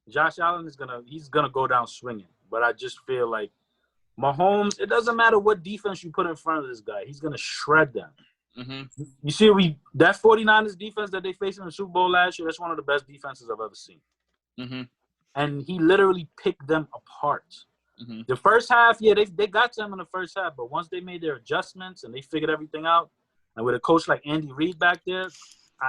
Josh Allen he's gonna go down swinging, but I just feel like Mahomes. It doesn't matter what defense you put in front of this guy, he's gonna shred them. Mm-hmm. You see, that 49ers defense that they faced in the Super Bowl last year, that's one of the best defenses I've ever seen. Mm-hmm. And he literally picked them apart. Mm-hmm. The first half, yeah, they got to him in the first half, but once they made their adjustments and they figured everything out, and with a coach like Andy Reid back there,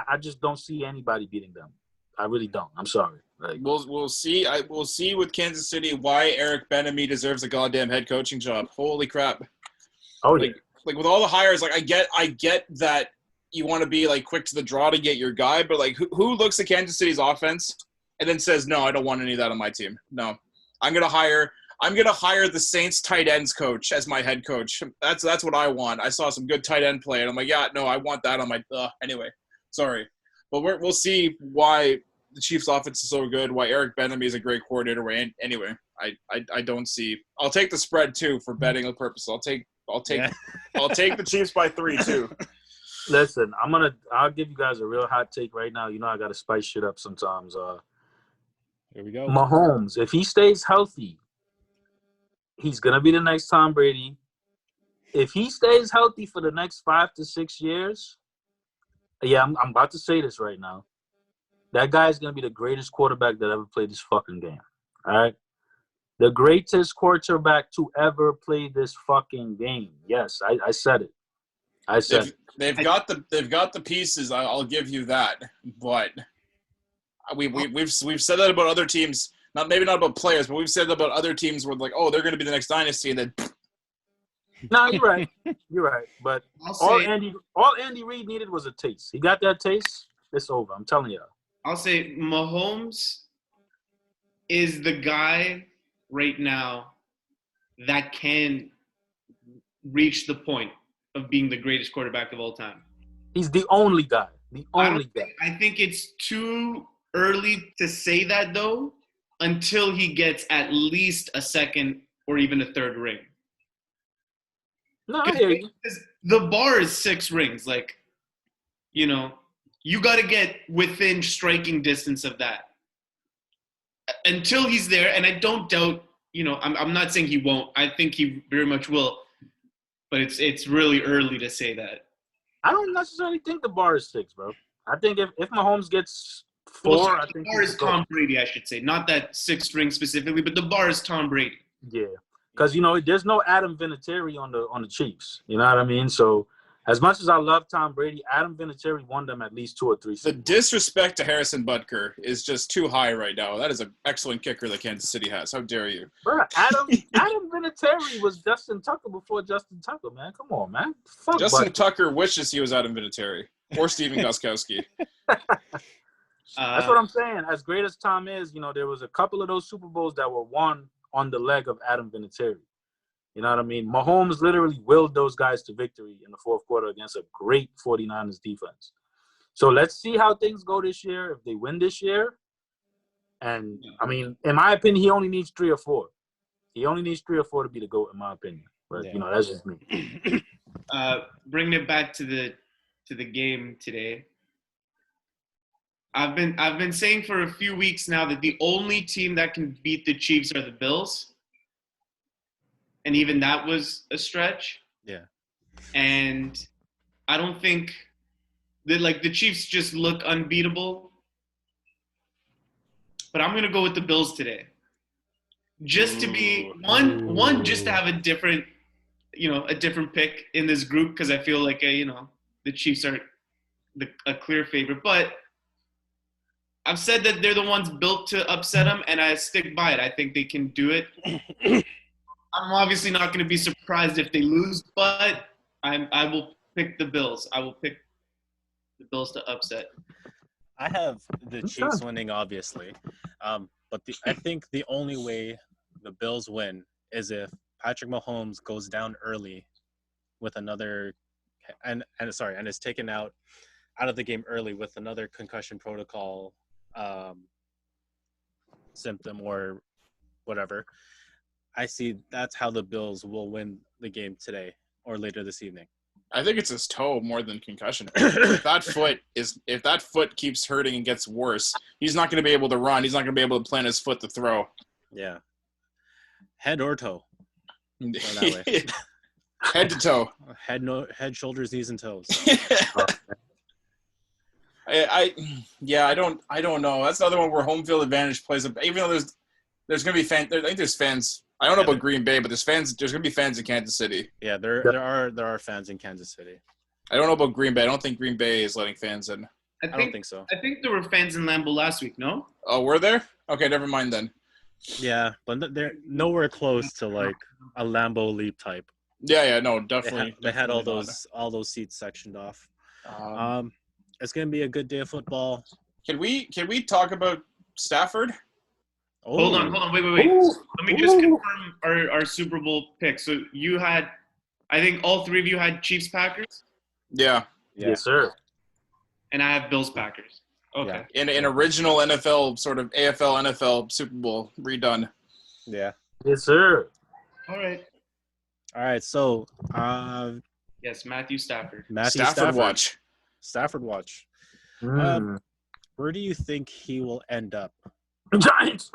I just don't see anybody beating them. I really don't. I'm sorry. Like, we'll see. We'll see with Kansas City why Eric Bieniemy deserves a goddamn head coaching job. Holy crap! Oh yeah. Like with all the hires, like I get that you want to be like quick to the draw to get your guy, but like who looks at Kansas City's offense and then says, no, I don't want any of that on my team. No, I'm gonna hire the Saints tight ends coach as my head coach. That's what I want. I saw some good tight end play, and I'm like, yeah, no, I want that on my. Anyway, sorry, but we'll see why the Chiefs' offense is so good. Why Eric Bieniemy is a great coordinator. Anyway, I don't see. I'll take the spread too for betting purposes. I'll take the Chiefs by 3 too. Listen, I'll give you guys a real hot take right now. You know I got to spice shit up sometimes. Here we go. Mahomes, if he stays healthy, he's gonna be the next Tom Brady. If he stays healthy for the next 5 to 6 years, yeah, I'm about to say this right now. That guy is gonna be the greatest quarterback that ever played this fucking game. All right. The greatest quarterback to ever play this fucking game. Yes, I said it. I said they've got the pieces. I'll give you that. But we've said that about other teams. Maybe not about players, but we've said that about other teams where like, oh, they're going to be the next dynasty, and then. No, you're right. You're right. But all Andy Reid needed was a taste. He got that taste. It's over. I'm telling you. I'll say Mahomes is the guy right now that can reach the point of being the greatest quarterback of all time. He's the only guy. I think it's too early to say that, though, until he gets at least a second or even a third ring. No, I hear you. The bar is 6 rings. Like, you know, you got to get within striking distance of that. Until he's there, and I don't doubt, you know, I'm not saying he won't. I think he very much will. But it's really early to say that. I don't necessarily think the bar is 6, bro. I think if Mahomes gets 4, I think the bar is Tom Brady, I should say. Not that 6 ring specifically, but the bar is Tom Brady. Yeah, because, you know, there's no Adam Vinatieri on the Chiefs. You know what I mean? So as much as I love Tom Brady, Adam Vinatieri won them at least 2 or 3 The disrespect to Harrison Butker is just too high right now. That is an excellent kicker that Kansas City has. How dare you? Bro, Adam Vinatieri was Justin Tucker before Justin Tucker, man. Come on, man. Fuck Justin Butker. Tucker wishes he was Adam Vinatieri or Steven Gostkowski. That's what I'm saying. As great as Tom is, you know, there was a couple of those Super Bowls that were won on the leg of Adam Vinatieri. You know what I mean? Mahomes literally willed those guys to victory in the fourth quarter against a great 49ers defense. So let's see how things go this year. If they win this year, and, I mean, in my opinion, he only needs 3 or 4. He only needs 3 or 4 to be the GOAT, in my opinion. But, you know, that's just me. Bringing it back to the game today. I've been saying for a few weeks now that the only team that can beat the Chiefs are the Bills. And even that was a stretch. Yeah. And I don't think that, like, the Chiefs just look unbeatable. But I'm going to go with the Bills today. Just to be one, just to have a different pick in this group, because I feel like, the Chiefs are a clear favorite. But I've said that they're the ones built to upset them, and I stick by it. I think they can do it. I'm obviously not going to be surprised if they lose, but I will pick the Bills. I will pick the Bills to upset. I have the Chiefs winning, obviously. But I think the only way the Bills win is if Patrick Mahomes goes down early with another and is taken out of the game early with another concussion protocol symptom or whatever. I see that's how the Bills will win the game today or later this evening. I think it's his toe more than concussion. If that foot keeps hurting and gets worse, he's not going to be able to run. He's not going to be able to plant his foot to throw. Yeah. Head or toe. That way. Head to toe. Head, shoulders, knees, and toes. I don't know. That's another one where home field advantage plays even though there's going to be fans. I think there's fans. I don't know about Green Bay, but there's fans. There's going to be fans in Kansas City. Yeah, there are fans in Kansas City. I don't know about Green Bay. I don't think Green Bay is letting fans in. I don't think so. I think there were fans in Lambeau last week. No? Oh, were there? Okay, never mind then. Yeah, but they're nowhere close to like a Lambeau Leap type. Yeah, no, definitely. They had all those seats sectioned off. It's going to be a good day of football. Can we talk about Stafford? Oh. Hold on, wait. Let me just confirm our Super Bowl pick. So you had, I think all 3 of you had Chiefs Packers? Yeah. Yes, sir. And I have Bills Packers. Okay. Yeah. In original NFL, sort of AFL, NFL Super Bowl redone. Yeah. Yes, sir. All right. So, yes, Matthew Stafford. Stafford watch. Stafford watch. Where do you think he will end up? Giants.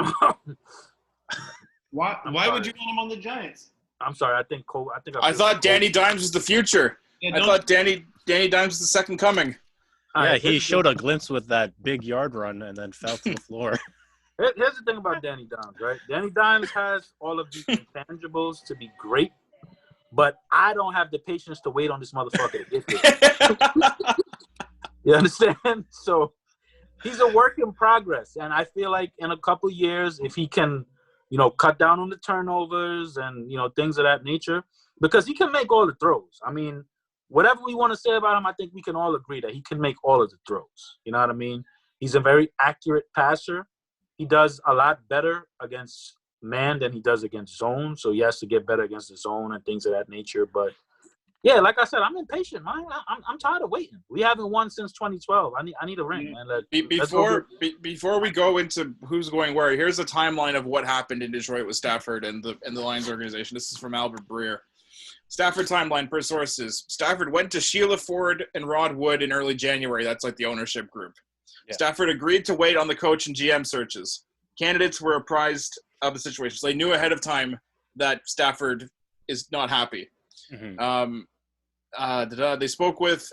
Why would you want him on the Giants? I'm sorry. I thought Danny Dimes was the future. Yeah, I thought Danny Dimes was the second coming. Yeah, he showed a glimpse with that big yard run and then fell to the floor. Here's the thing about Danny Dimes, right? Danny Dimes has all of these intangibles to be great, but I don't have the patience to wait on this motherfucker to get there. You understand? So he's a work in progress, and I feel like in a couple years, if he can, cut down on the turnovers and things of that nature, because he can make all the throws. I mean, whatever we want to say about him, I think we can all agree that he can make all of the throws. You know what I mean? He's a very accurate passer. He does a lot better against man than he does against zone, so he has to get better against the zone and things of that nature. But yeah, like I said, I'm impatient, man. I'm tired of waiting. We haven't won since 2012. I need a ring, man. Before we go into who's going where, here's a timeline of what happened in Detroit with Stafford and the Lions organization. This is from Albert Breer. Stafford timeline per sources. Stafford went to Sheila Ford and Rod Wood in early January. That's like the ownership group. Yeah. Stafford agreed to wait on the coach and GM searches. Candidates were apprised of the situation. So they knew ahead of time that Stafford is not happy. Mhm. They spoke with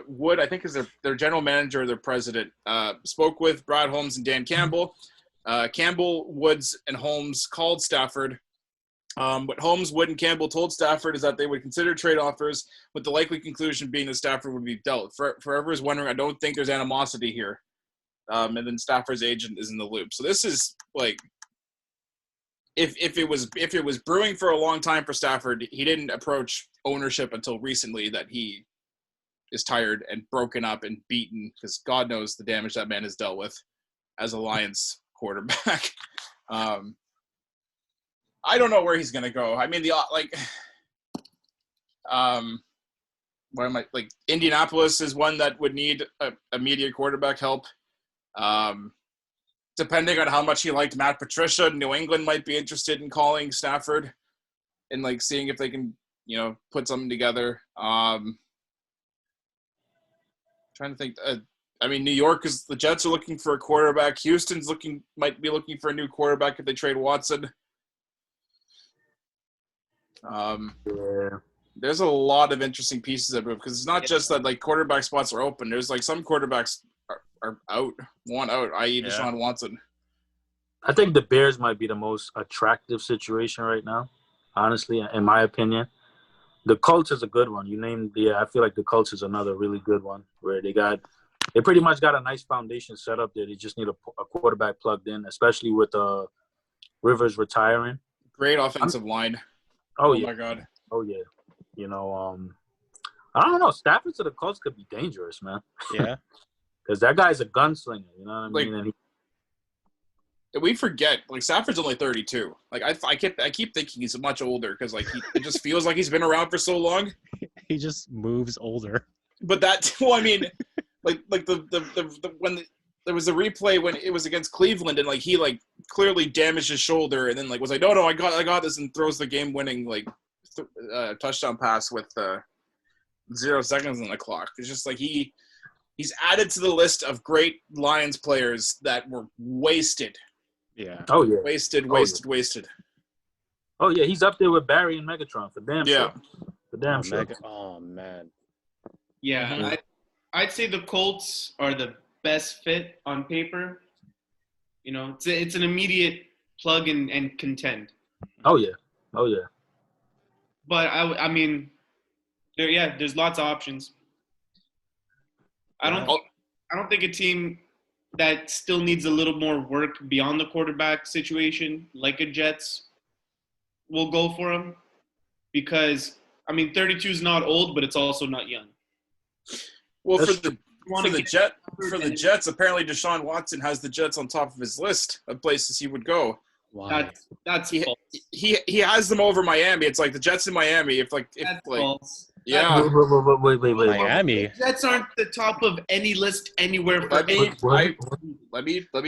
Wood, I think is their general manager or their president, spoke with Brad Holmes and Dan Campbell. Campbell, Woods, and Holmes called Stafford. What Holmes, Wood, and Campbell told Stafford is that they would consider trade offers, with the likely conclusion being that Stafford would be dealt. For whoever is wondering, I don't think there's animosity here. And then Stafford's agent is in the loop. So this is like, if it was brewing for a long time for Stafford, he didn't approach ownership until recently that he is tired and broken up and beaten, because God knows the damage that man has dealt with as a Lions quarterback. I don't know where he's gonna go. I mean, what am I like? Indianapolis is one that would need immediate quarterback help. Depending on how much he liked Matt Patricia, New England might be interested in calling Stafford and like seeing if they can, put something together. Trying to think. I mean, New York is the Jets are looking for a quarterback. Houston's might be looking for a new quarterback if they trade Watson. There's a lot of interesting pieces that move, because it's not just that like quarterback spots are open. There's like some quarterbacks are out, i.e. Deshaun Watson. I think the Bears might be the most attractive situation right now, honestly, in my opinion. The Colts is a good one. I feel like the Colts is another really good one, where they pretty much got a nice foundation set up there. They just need a quarterback plugged in, especially with Rivers retiring. Great offensive line. Oh my God. Oh yeah. I don't know. Stafford to the Colts could be dangerous, man. Yeah. Because that guy's a gunslinger. You know what I mean? And we forget, like, Stafford's only 32. Like, I keep thinking he's much older, because like it just feels like he's been around for so long. He just moves older. But I mean, like the when there was a replay when it was against Cleveland, and like he like clearly damaged his shoulder, and then like was like, no, I got this, and throws the game-winning like touchdown pass with 0 seconds on the clock. It's just like he's added to the list of great Lions players that were wasted. Yeah. Oh yeah. Wasted. Oh yeah, he's up there with Barry and Megatron for damn sure. For damn sure. Oh man. Yeah, Mm-hmm. I'd say the Colts are the best fit on paper. It's an immediate plug and contend. Oh yeah. But I mean, there's lots of options. I don't think a team that still needs a little more work beyond the quarterback situation, like a Jets, will go for him, because 32 is not old, but it's also not young. Well, for the Jets, apparently Deshaun Watson has the Jets on top of his list of places he would go. Why? That's he has them over Miami. It's like the Jets in Miami. That's false. Yeah. Wait. Miami. Jets aren't the top of any list anywhere. Let me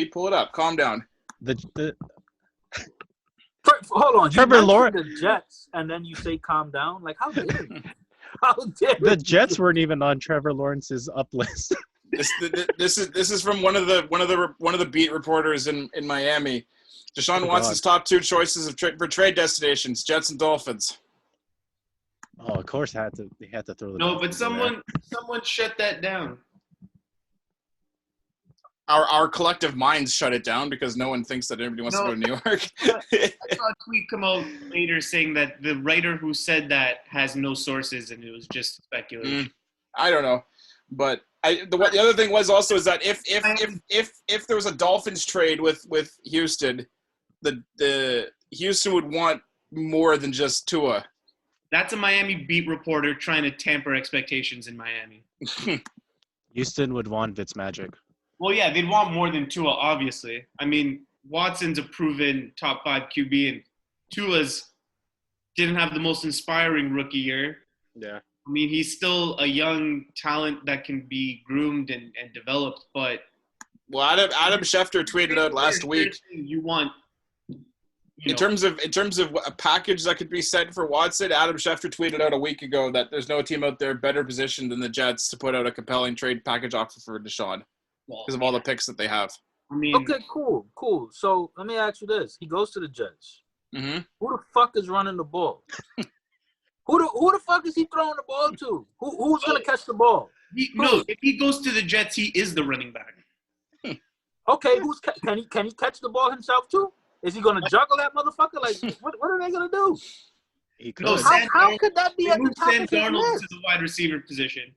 pull it up. Calm down. Hold on. Trevor Lawrence. The Jets, and then you say calm down. Like, how dare you? The Jets weren't even on Trevor Lawrence's up list. This is from one of the beat reporters in Miami. Deshaun Watson's top two choices for trade destinations: Jets and Dolphins. Oh, of course, he had to throw the. No, but someone shut that down. Our collective minds shut it down, because no one thinks that anybody wants to go to New York. I saw a tweet come out later saying that the writer who said that has no sources and it was just speculation. I don't know, but the other thing was also is that if there was a Dolphins trade with Houston, the Houston would want more than just Tua. That's a Miami beat reporter trying to tamper expectations in Miami. Houston would want Fitzmagic. Well, yeah, they'd want more than Tua, obviously. Watson's a proven top 5 QB, and Tua's didn't have the most inspiring rookie year. Yeah. He's still a young talent that can be groomed and developed, but... Well, Adam Schefter tweeted out last week. You want you In know, terms of a package that could be sent for Watson, Adam Schefter tweeted out a week ago that there's no team out there better positioned than the Jets to put out a compelling trade package offer for Deshaun because of all the picks that they have. I mean, Okay, cool. So let me ask you this: he goes to the Jets. Mm-hmm. Who the fuck is running the ball? who the fuck is he throwing the ball to? Who's gonna catch the ball? no, if he goes to the Jets, he is the running back. Okay, can he catch the ball himself too? Is he gonna juggle that motherfucker? Like, what are they gonna do? He could. No, How could that be They at the moved top Sam of his Darnold list? to the wide receiver position.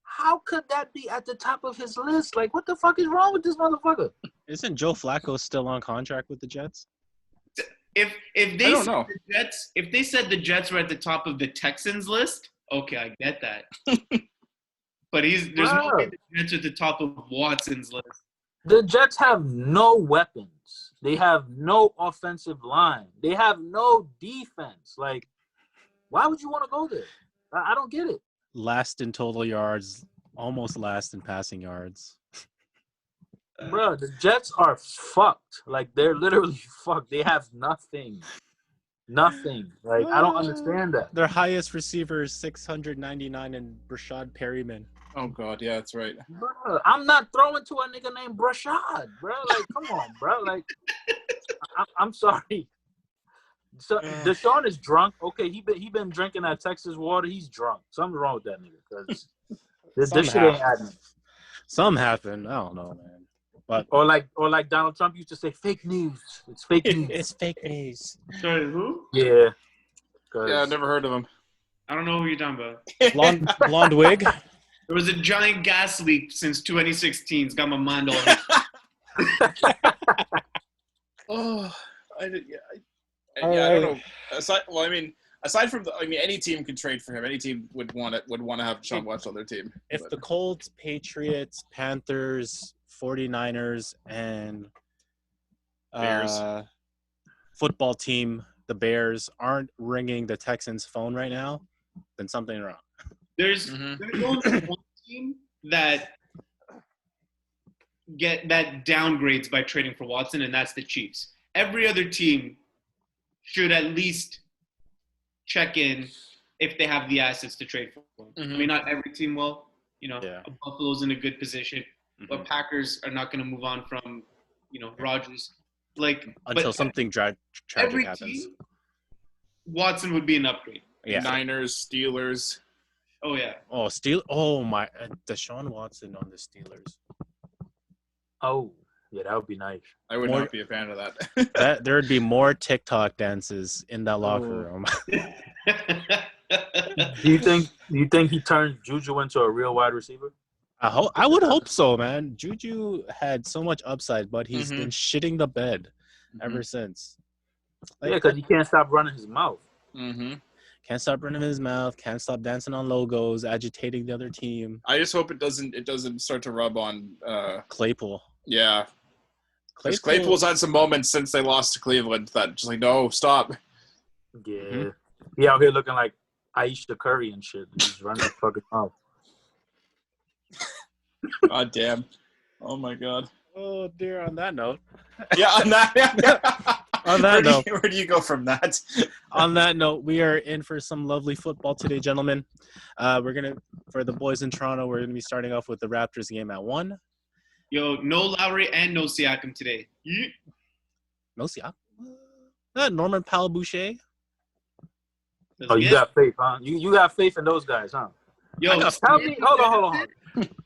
How could that be at the top of his list? Like, what the fuck is wrong with this motherfucker? Isn't Joe Flacco still on contract with the Jets? If I they don't said know. the Jets, if they said the Jets were at the top of the Texans list, okay, I get that. But there's no way the Jets are at the top of Watson's list. The Jets have no weapons. They have no offensive line. They have no defense. Like, why would you want to go there? I don't get it. Last in total yards, almost last in passing yards. Bro, the Jets are fucked. Like, they're literally fucked. They have nothing. Nothing. Like, I don't understand that. Their highest receiver is 699 and Rashad Perryman. Oh God, yeah, that's right. Bro, I'm not throwing to a nigga named Brashad, bro. Like, come on, bro. Like, I'm sorry. So Deshaun is drunk. Okay, he been drinking that Texas water. He's drunk. Something's wrong with that nigga. Because this shit ain't adding. Some happened. I don't know, man. But Or like Donald Trump used to say, fake news. It's fake news. it's fake news. Sorry, who? Yeah. Yeah, I've never heard of him. I don't know who you're talking about. Blonde wig. There was a giant gas leak since 2016. It's got my mind all Oh, I don't know. Aside from any team could trade for him. Any team would want to have Deshaun Watson on their team. If the Colts, Patriots, Panthers, 49ers, and Bears. Football team, the Bears, aren't ringing the Texans' phone right now, then something wrong. There's only one team that downgrades by trading for Watson, and that's the Chiefs. Every other team should at least check in if they have the assets to trade for him. Mm-hmm. I mean, not every team will. Yeah. Buffalo's in a good position, but Packers are not going to move on from, Rodgers. Until something tragic every happens. team, Watson would be an upgrade. Yeah. Niners, Steelers. Oh yeah. Oh my! Deshaun Watson on the Steelers. Oh, yeah, that would be nice. I would not be a fan of that. There would be more TikTok dances in that locker room. Do you think he turns Juju into a real wide receiver? I would hope so, man. Juju had so much upside, but he's been shitting the bed ever since. Yeah, because he can't stop running his mouth. Mm-hmm. Can't stop running his mouth. Can't stop dancing on logos, agitating the other team. I just hope it doesn't start to rub on Claypool. Yeah. Claypool's had some moments since they lost to Cleveland that just like, no, stop. Yeah. He out here looking like Aisha Curry and shit. He's running his fucking mouth. God damn. Oh my God. Oh dear. On that note. Yeah. On that. On that note. Where do you go from that? On that note, we are in for some lovely football today, gentlemen. For the boys in Toronto, we're gonna be starting off with the Raptors game at 1. Yo, no Lowry and no Siakam today. Yeah. No Siakam. Norman Powell Boucher. Oh, you got faith, huh? You got faith in those guys, huh? Yo, tell me. Hold on.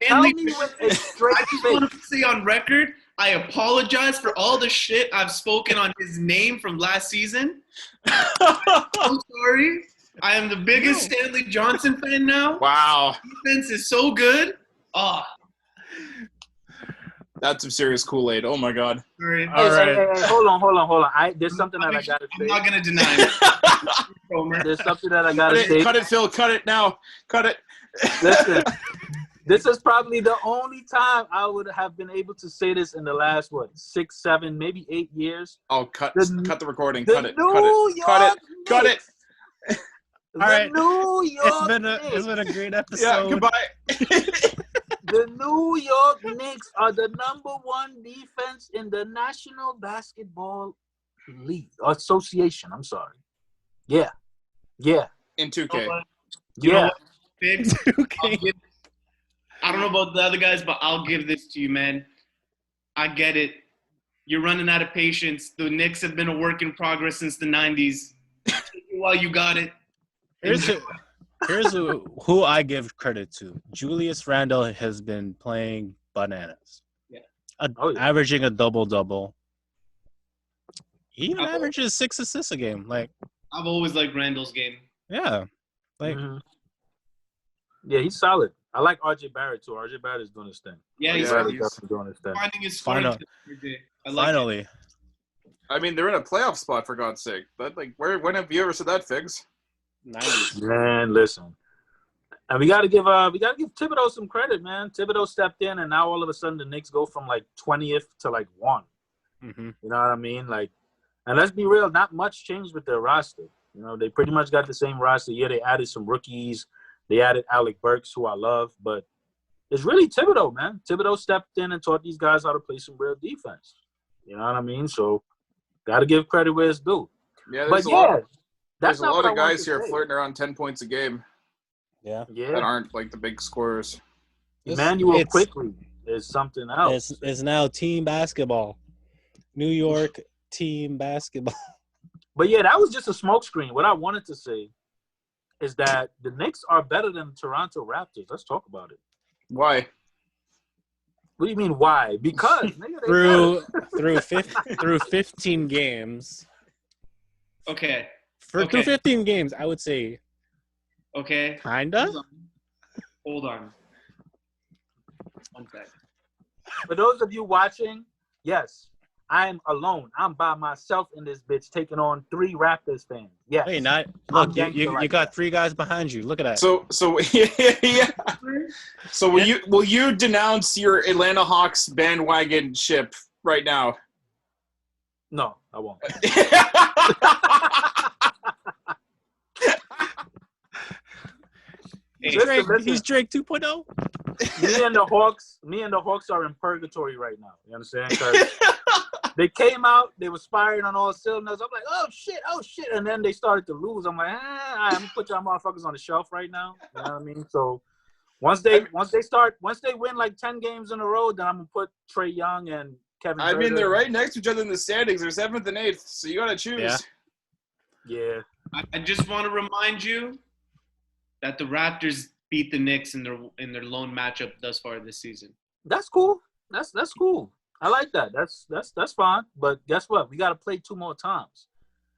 Tell me with a straight I just face. want to say on record, I apologize for all the shit I've spoken on his name from last season. I'm sorry. I am the biggest Stanley Johnson fan now. Wow. Defense is so good. That's some serious Kool-Aid. Oh my God. Sorry. All right. Hey, hold on. There's something that I gotta say. I'm not gonna deny it. There's something that I gotta say. Cut it, Phil. Cut it now. Cut it. Listen, this is probably the only time I would have been able to say this in the last 6, 7, maybe 8 years. Oh, cut the recording. The Cut it. New York Cut it. Knicks. All right. New York It's been a great episode. Yeah. Goodbye. The New York Knicks are the #1 defense in the National Basketball League Association. I'm sorry. Yeah. In 2K. You know Yeah. what, Biggs? I don't know about the other guys, but I'll give this to you, man. I get it. You're running out of patience. The Knicks have been a work in progress since the 90s. While you got it. Here's who I give credit to. Julius Randle has been playing bananas. Yeah. Averaging a double-double. He even averages 6 assists a game. Like, I've always liked Randall's game. yeah. Like, Yeah, he's solid. I like RJ Barrett too. RJ Barrett is doing his thing. Yeah, he's definitely doing his thing. finding his scoring. finally. I mean, they're in a playoff spot for God's sake. But like, when have you ever said that, Figs? 90s. Man, listen. And we gotta give Thibodeau some credit, man. Thibodeau stepped in, and now all of a sudden the Knicks go from like 20th to like 1. Mm-hmm. You know what I mean? Like, and let's be real, not much changed with their roster. You know, they pretty much got the same roster. Yeah, they added some rookies. They added Alec Burks, who I love, but it's really Thibodeau, man. Thibodeau stepped in and taught these guys how to play some real defense. You know what I mean? So, got to give credit where it's due. Yeah, There's a lot of guys here flirting around 10 points a game. Yeah. That aren't like the big scorers. Emmanuel Quickly is something else. It's now team basketball. New York team basketball. But yeah, that was just a smokescreen. What I wanted to say is that the Knicks are better than the Toronto Raptors. Let's talk about it. Why? What do you mean why? Because nigga, through 15 games. Okay. Through 15 games, I would say. Okay. Kinda. Hold on. One sec. For those of you watching, yes, I am alone. I'm by myself in this bitch taking on 3 Raptors fans. Yes. Hey, not look. You got 3 guys behind you. Look at that. So yeah. So will you denounce your Atlanta Hawks bandwagon ship right now? No, I won't. He's Drake 2.0. Me and the Hawks are in purgatory right now. You understand? 'Cause they came out, they were firing on all cylinders. I'm like, oh shit, and then they started to lose. I'm like, all right, I'm gonna put y'all motherfuckers on the shelf right now. You know what I mean? So once they win like 10 games in a row, then I'm gonna put Trae Young and Kevin. I mean, they're right next to each other in the standings. They're 7th and 8th, so you gotta choose. Yeah. I just want to remind you that the Raptors beat the Knicks in their lone matchup thus far this season. That's cool. That's cool. I like that. That's fine. But guess what? We got to play 2 more times.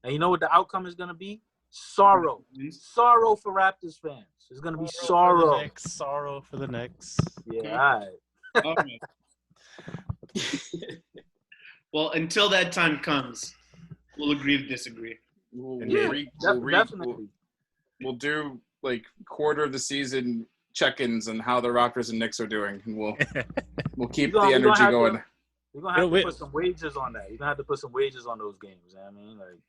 And you know what the outcome is going to be? Sorrow. Sorrow for Raptors fans. It's going to be sorrow. Sorrow for the Knicks. Yeah, all right. Well, until that time comes, we'll agree to disagree. Definitely. We'll do like quarter of the season check-ins on how the Raptors and Knicks are doing, and we'll keep the energy going. You're gonna have to put some wages on that. You're gonna have to put some wages on those games. You know what I mean, like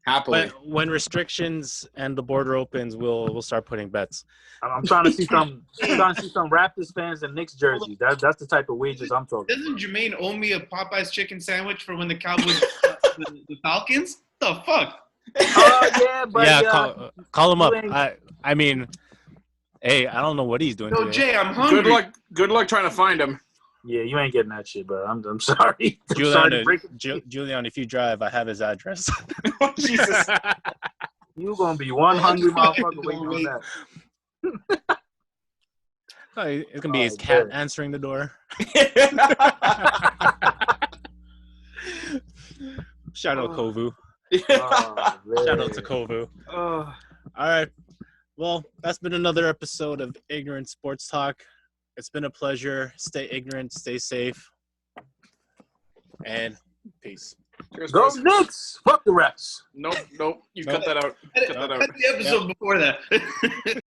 happily. But when restrictions and the border opens, we'll start putting bets. I'm trying to see some Raptors fans and Knicks jerseys. That's the type of wages I'm talking. Doesn't Jermaine owe me a Popeye's chicken sandwich for when the Cowboys the Falcons? The fuck? Yeah, but call him up. I mean, hey, I don't know what he's doing. No, today. Jay, I'm hungry. Good luck trying to find him. Yeah, you ain't getting that shit, bro. I'm sorry. Julian, if you drive, I have his address. Oh, Jesus. You gonna be one hungry motherfucker waiting on that. It's gonna be his cat answering the door. Shout out Kovu. Shout out to Kovu. All right. Well, that's been another episode of Ignorant Sports Talk. It's been a pleasure. Stay ignorant, stay safe, and peace. Cheers, Go guys. Knicks! Fuck the refs. Nope. You cut that out. Cut that out. Cut the episode before that.